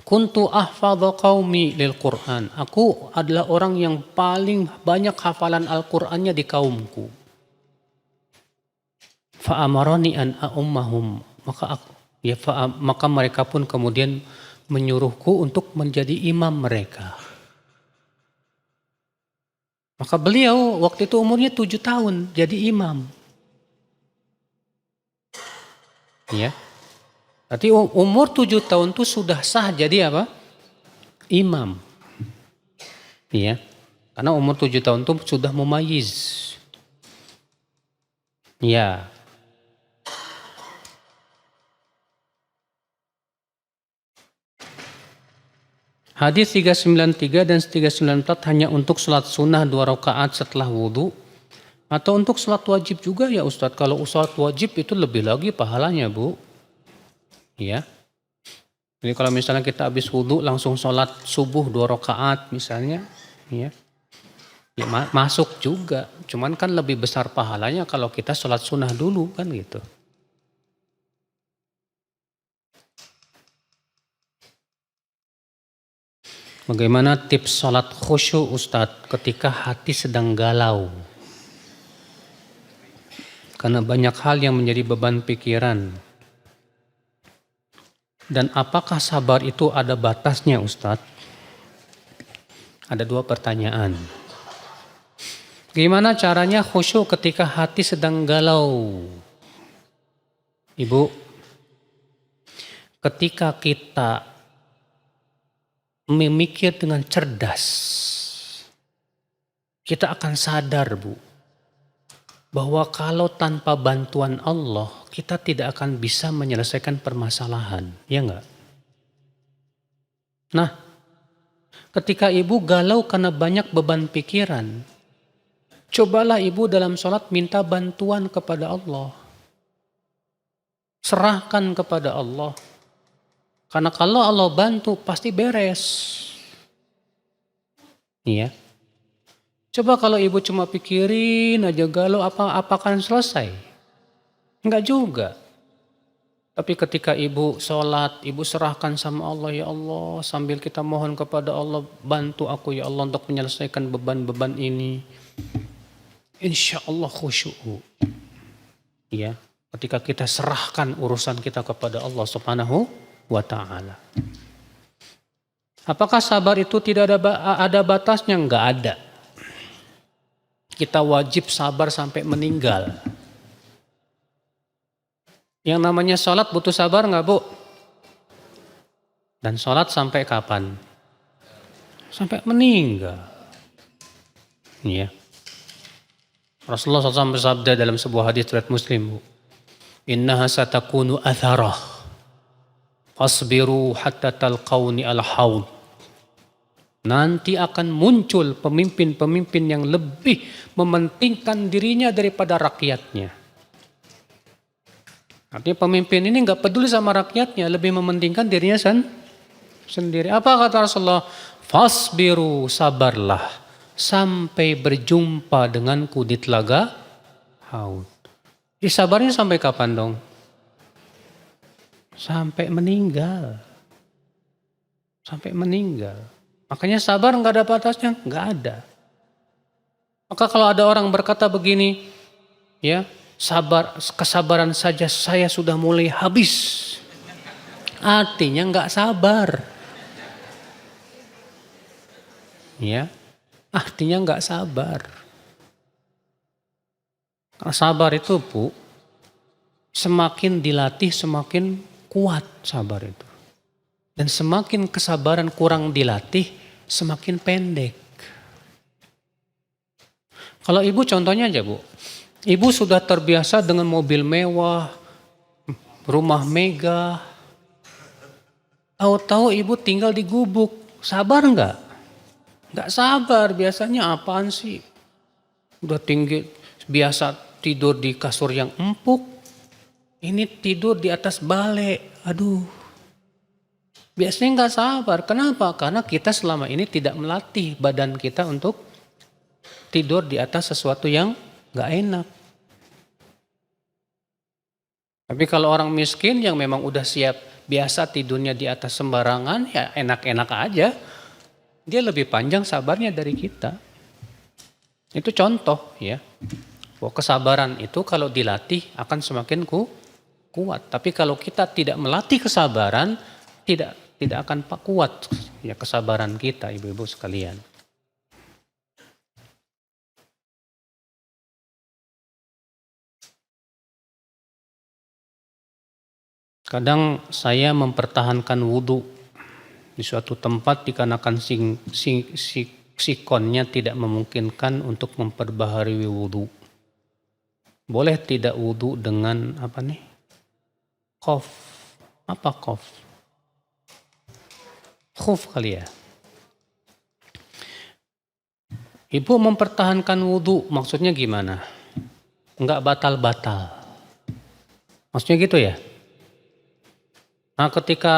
kuntu ahfadhu qaumi lil Qur'an. Aku adalah orang yang paling banyak hafalan Al-Qur'annya di kaumku. Fa'amarani an a'ummahum. Maka mereka pun kemudian menyuruhku untuk menjadi imam mereka. Maka beliau waktu itu umurnya 7 tahun jadi imam. Ya. Berarti umur 7 tahun itu sudah sah jadi apa? Imam. Ya. Karena umur 7 tahun itu sudah mumayyiz. Ya. Hadis 393 dan 394 hanya untuk sholat sunnah 2 rakaat setelah wudhu. Atau untuk sholat wajib juga ya Ustadz. Kalau sholat wajib itu lebih lagi pahalanya, Bu. Ya. Jadi kalau misalnya kita habis wudhu langsung sholat subuh 2 rakaat misalnya. Ya, masuk juga. Cuman kan lebih besar pahalanya kalau kita sholat sunnah dulu kan gitu. Bagaimana tips sholat khusyuk Ustadz ketika hati sedang galau? Karena banyak hal yang menjadi beban pikiran. Dan apakah sabar itu ada batasnya Ustadz? Ada 2 pertanyaan. Gimana caranya khusyuk ketika hati sedang galau? Ibu, ketika kita memikir dengan cerdas, kita akan sadar, Bu, bahwa kalau tanpa bantuan Allah, kita tidak akan bisa menyelesaikan permasalahan, ya enggak? Nah, ketika ibu galau karena banyak beban pikiran, cobalah ibu dalam sholat minta bantuan kepada Allah. Serahkan kepada Allah. Karena kalau Allah bantu pasti beres. Iya. Coba kalau ibu cuma pikirin aja galau apa akan selesai? Enggak juga. Tapi ketika ibu sholat, ibu serahkan sama Allah, ya Allah, sambil kita mohon kepada Allah, bantu aku ya Allah untuk menyelesaikan beban-beban ini. Insya Allah khusyuk. Ya, ketika kita serahkan urusan kita kepada Allah Subhanahu wa ta'ala. Apakah sabar itu tidak ada batasnya? Enggak ada. Kita wajib sabar sampai meninggal. Yang namanya sholat butuh sabar enggak, Bu? Dan sholat sampai kapan? Sampai meninggal. Ya. Rasulullah SAW bersabda dalam sebuah hadis riwayat Muslim, Bu. Innaha satakunu atharah. Fasbiru hatta talqauni al-haud. Nanti akan muncul pemimpin-pemimpin yang lebih mementingkan dirinya daripada rakyatnya. Artinya pemimpin ini nggak peduli sama rakyatnya, lebih mementingkan dirinya sendiri. Apa kata Rasulullah? Fasbiru, sabarlah sampai berjumpa denganku di telaga haud. Sabarnya sampai kapan dong? Sampai meninggal. Sampai meninggal. Makanya sabar nggak ada batasnya, nggak ada. Maka kalau ada orang berkata begini, ya kesabaran saja saya sudah mulai habis, artinya nggak sabar, ya, artinya nggak sabar. Karena sabar itu, Bu, semakin dilatih semakin kuat sabar itu. Dan semakin kesabaran kurang dilatih, semakin pendek. Kalau ibu contohnya aja, Bu. Ibu sudah terbiasa dengan mobil mewah, rumah megah. Tahu-tahu ibu tinggal di gubuk. Sabar nggak? Nggak sabar, biasanya apaan sih? Udah tinggi, biasa tidur di kasur yang empuk. Ini tidur di atas bale, aduh. Biasanya nggak sabar. Kenapa? Karena kita selama ini tidak melatih badan kita untuk tidur di atas sesuatu yang nggak enak. Tapi kalau orang miskin yang memang udah siap biasa tidurnya di atas sembarangan, ya enak-enak aja. Dia lebih panjang sabarnya dari kita. Itu contoh ya. Bahwa kesabaran itu kalau dilatih akan semakin kuat. Tapi kalau kita tidak melatih kesabaran, tidak akan kuat ya kesabaran kita, ibu-ibu sekalian. Kadang saya mempertahankan wudhu di suatu tempat dikarenakan sikonnya tidak memungkinkan untuk memperbaharui wudhu. Boleh tidak wudhu dengan apa nih? Khuf. Apa khuf? Khuf kali ya. Ibu mempertahankan wudhu, maksudnya gimana? Enggak batal-batal. Maksudnya gitu ya? Nah ketika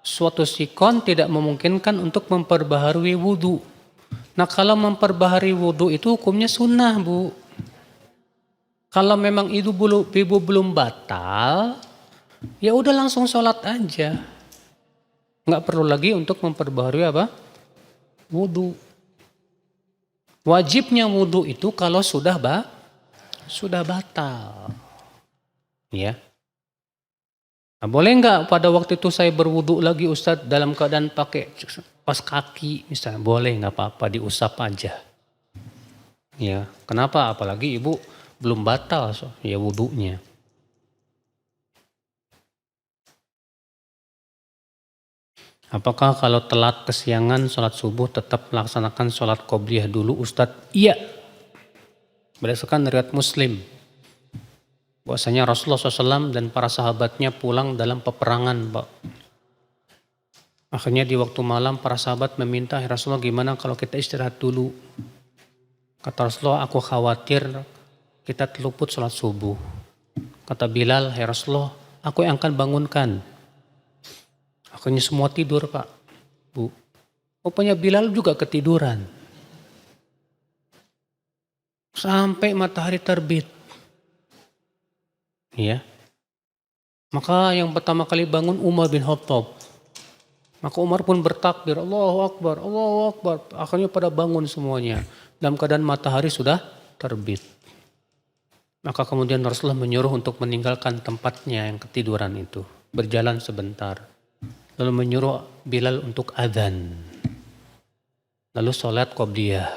suatu sikon tidak memungkinkan untuk memperbaharui wudhu. Nah kalau memperbaharui wudhu itu hukumnya sunnah, Bu. Kalau memang ibu belum batal, ya udah langsung sholat aja. Nggak perlu lagi untuk memperbaharui apa? Wudhu. Wajibnya wudhu itu kalau sudah batal. Ya. Nah, boleh nggak pada waktu itu saya berwudhu lagi Ustadz dalam keadaan pakai pas kaki misalnya? Boleh, nggak apa-apa, diusap aja. Ya, kenapa? Apalagi ibu belum batal ya wudhunya. Apakah kalau telat kesiangan sholat subuh tetap melaksanakan sholat qobliyah dulu Ustadz? Iya. Berdasarkan riwayat Muslim. Bahwasanya Rasulullah SAW dan para sahabatnya pulang dalam peperangan, Pak. Akhirnya di waktu malam para sahabat meminta, ya Rasulullah gimana kalau kita istirahat dulu? Kata Rasulullah, aku khawatir kita terluput sholat subuh. Kata Bilal, ya Rasulullah, aku yang akan bangunkan. Akhirnya semua tidur, Pak, Bu. Rupanya Bilal juga ketiduran. Sampai matahari terbit. Ya. Maka yang pertama kali bangun Umar bin Khattab. Maka Umar pun bertakbir, Allahu Akbar, Allahu Akbar. Akhirnya pada bangun semuanya. Dalam keadaan matahari sudah terbit. Maka kemudian Rasulullah menyuruh untuk meninggalkan tempatnya yang ketiduran itu. Berjalan sebentar. Lalu menyuruh Bilal untuk adzan. Lalu sholat qobliyah.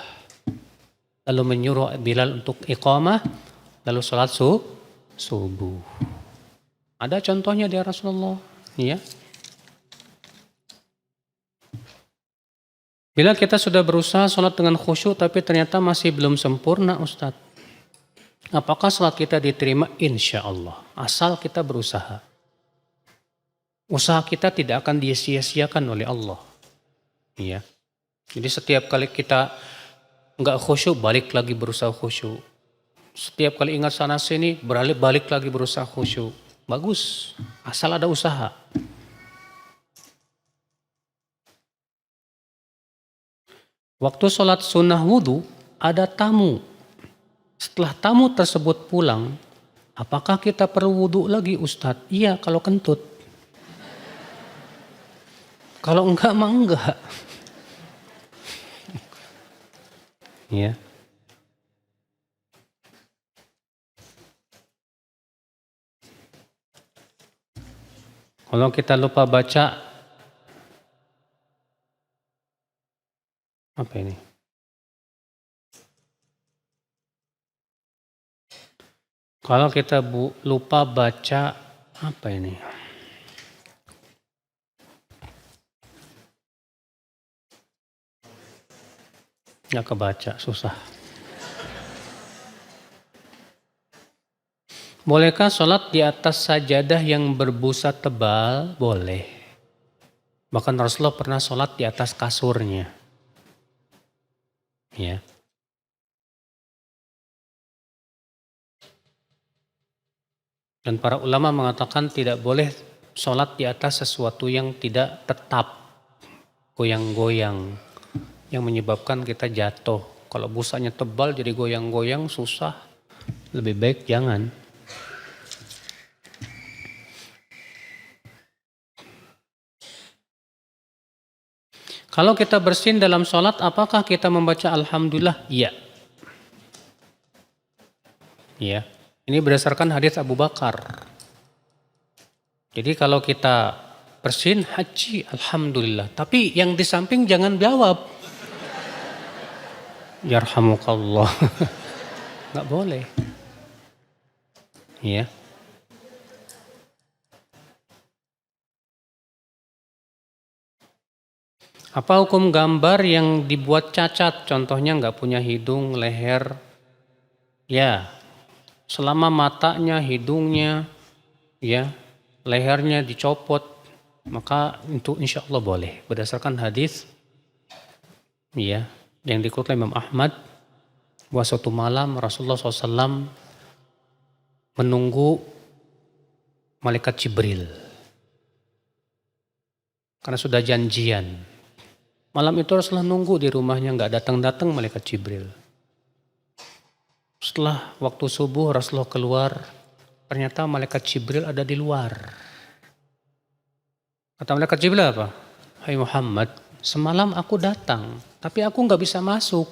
Lalu menyuruh Bilal untuk iqamah. Lalu sholat subuh. Ada contohnya dari Rasulullah. Ya. Bila kita sudah berusaha sholat dengan khusyuk tapi ternyata masih belum sempurna Ustadz. Apakah sholat kita diterima? Insya Allah. Asal kita berusaha. Usaha kita tidak akan disia-siakan oleh Allah. Ya. Jadi setiap kali kita nggak khusyuk, balik lagi berusaha khusyuk. Setiap kali ingat sana sini, balik lagi berusaha khusyuk. Bagus. Asal ada usaha. Waktu sholat sunnah wudhu, ada tamu. Setelah tamu tersebut pulang, apakah kita perlu wudhu lagi Ustadz? Iya, kalau kentut. Kalau enggak, mah enggak. Ya. Kalau kita lupa baca, apa ini? Kalau kita lupa baca, apa ini? Nggak kebaca, susah. Bolehkah sholat di atas sajadah yang berbusa tebal? Boleh. Bahkan Rasulullah pernah sholat di atas kasurnya. Ya. Dan para ulama mengatakan tidak boleh sholat di atas sesuatu yang tidak tetap, goyang-goyang, yang menyebabkan kita jatuh. Kalau busanya tebal jadi goyang-goyang susah, lebih baik jangan. Kalau kita bersin dalam sholat, apakah kita membaca Alhamdulillah? Iya. Iya. Ini berdasarkan hadits Abu Bakar. Jadi kalau kita bersin, haji, Alhamdulillah. Tapi yang di samping jangan jawab. Yarhamukallah. Nggak boleh. Iya. Apa hukum gambar yang dibuat cacat? Contohnya nggak punya hidung, leher. Ya, selama matanya, hidungnya, ya, lehernya dicopot, maka itu insya Allah boleh. Berdasarkan hadis, ya, yang dikutip Imam Ahmad, bahwa suatu malam Rasulullah SAW menunggu malaikat Jibril. Karena sudah janjian. Malam itu Rasulullah nunggu di rumahnya, nggak datang-datang malaikat Jibril. Setelah waktu subuh Rasulullah keluar, ternyata malaikat Jibril ada di luar. Kata malaikat Jibril apa? Hai Muhammad, semalam aku datang, tapi aku nggak bisa masuk.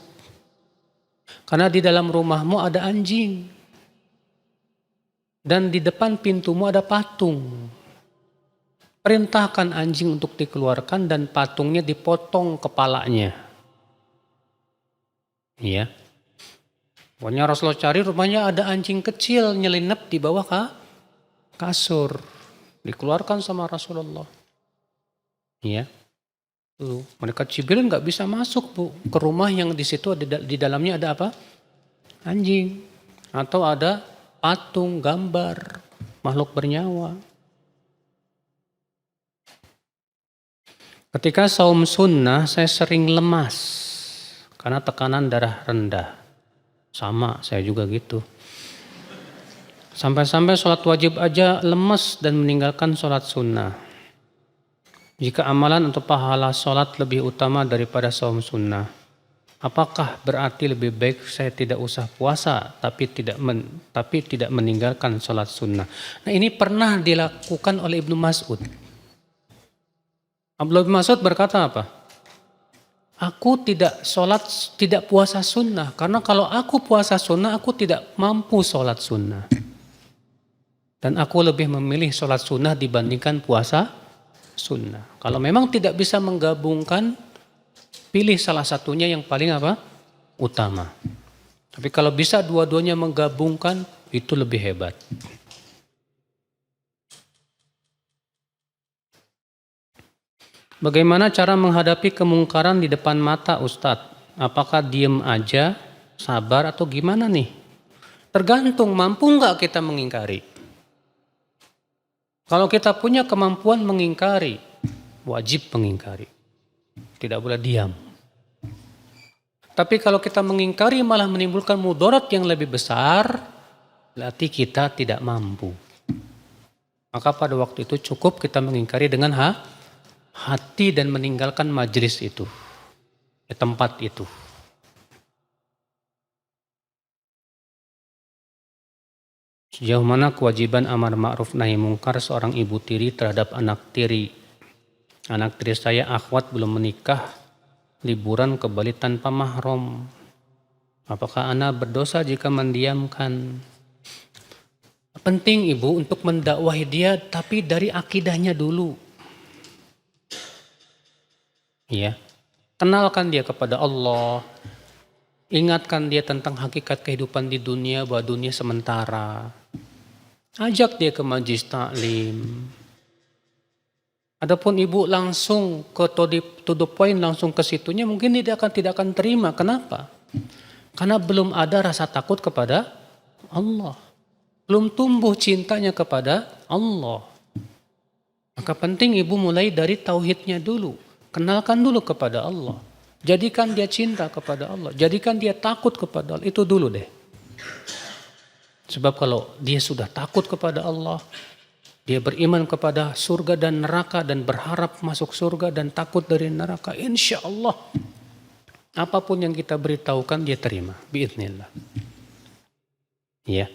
Karena di dalam rumahmu ada anjing. Dan di depan pintumu ada patung. Perintahkan anjing untuk dikeluarkan dan patungnya dipotong kepalanya. Iya. Pokoknya Rasulullah cari rumahnya ada anjing kecil nyelinap di bawah kasur. Dikeluarkan sama Rasulullah. Iya. Tuh, malaikat Jibril nggak bisa masuk Bu ke rumah yang di situ di dalamnya ada apa? Anjing. Atau ada patung, gambar, makhluk bernyawa. Ketika saum sunnah saya sering lemas karena tekanan darah rendah. Sama, saya juga gitu. Sampai-sampai sholat wajib aja lemes dan meninggalkan sholat sunnah. Jika amalan atau pahala sholat lebih utama daripada saum sunnah, apakah berarti lebih baik saya tidak usah puasa tapi tidak meninggalkan sholat sunnah? Nah ini pernah dilakukan oleh Ibnu Mas'ud. Abdullah bin Mas'ud berkata apa? Aku tidak puasa sunnah. Karena kalau aku puasa sunnah, aku tidak mampu sholat sunnah. Dan aku lebih memilih sholat sunnah dibandingkan puasa sunnah. Kalau memang tidak bisa menggabungkan, pilih salah satunya yang paling apa? Utama. Tapi kalau bisa dua-duanya menggabungkan, itu lebih hebat. Bagaimana cara menghadapi kemungkaran di depan mata Ustadz? Apakah diem aja, sabar atau gimana nih? Tergantung mampu nggak kita mengingkari. Kalau kita punya kemampuan mengingkari, wajib mengingkari. Tidak boleh diam. Tapi kalau kita mengingkari malah menimbulkan mudarat yang lebih besar, berarti kita tidak mampu. Maka pada waktu itu cukup kita mengingkari dengan hati dan meninggalkan majelis itu, tempat itu. Sejauh mana kewajiban amar ma'ruf nahi mungkar seorang ibu tiri terhadap anak tiri? Anak tiri saya akhwat belum menikah, liburan ke Bali tanpa mahram. Apakah ana berdosa jika mendiamkan? Penting ibu untuk mendakwahi dia, tapi dari akidahnya dulu. Ya, kenalkan dia kepada Allah. Ingatkan dia tentang hakikat kehidupan di dunia, bahwa dunia sementara. Ajak dia ke majlis taklim. Adapun ibu langsung ke to the point, langsung ke situnya, mungkin dia tidak akan terima. Kenapa? Karena belum ada rasa takut kepada Allah. Belum tumbuh cintanya kepada Allah. Maka penting ibu mulai dari tauhidnya dulu. Kenalkan dulu kepada Allah. Jadikan dia cinta kepada Allah. Jadikan dia takut kepada Allah. Itu dulu deh. Sebab kalau dia sudah takut kepada Allah, dia beriman kepada surga dan neraka dan berharap masuk surga dan takut dari neraka, insya Allah apapun yang kita beritahukan dia terima. Biiznillah. Ya.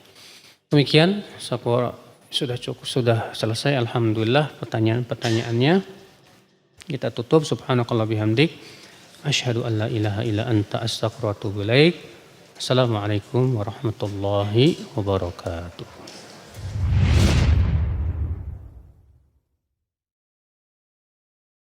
Demikian sudah cukup, sudah selesai alhamdulillah pertanyaan-pertanyaannya. Kita tutup. Subhanakallah bihamdik. Asyhadu an la ilaha illa anta astaghfiruka wa atubu ilaik. Assalamualaikum warahmatullahi wabarakatuh.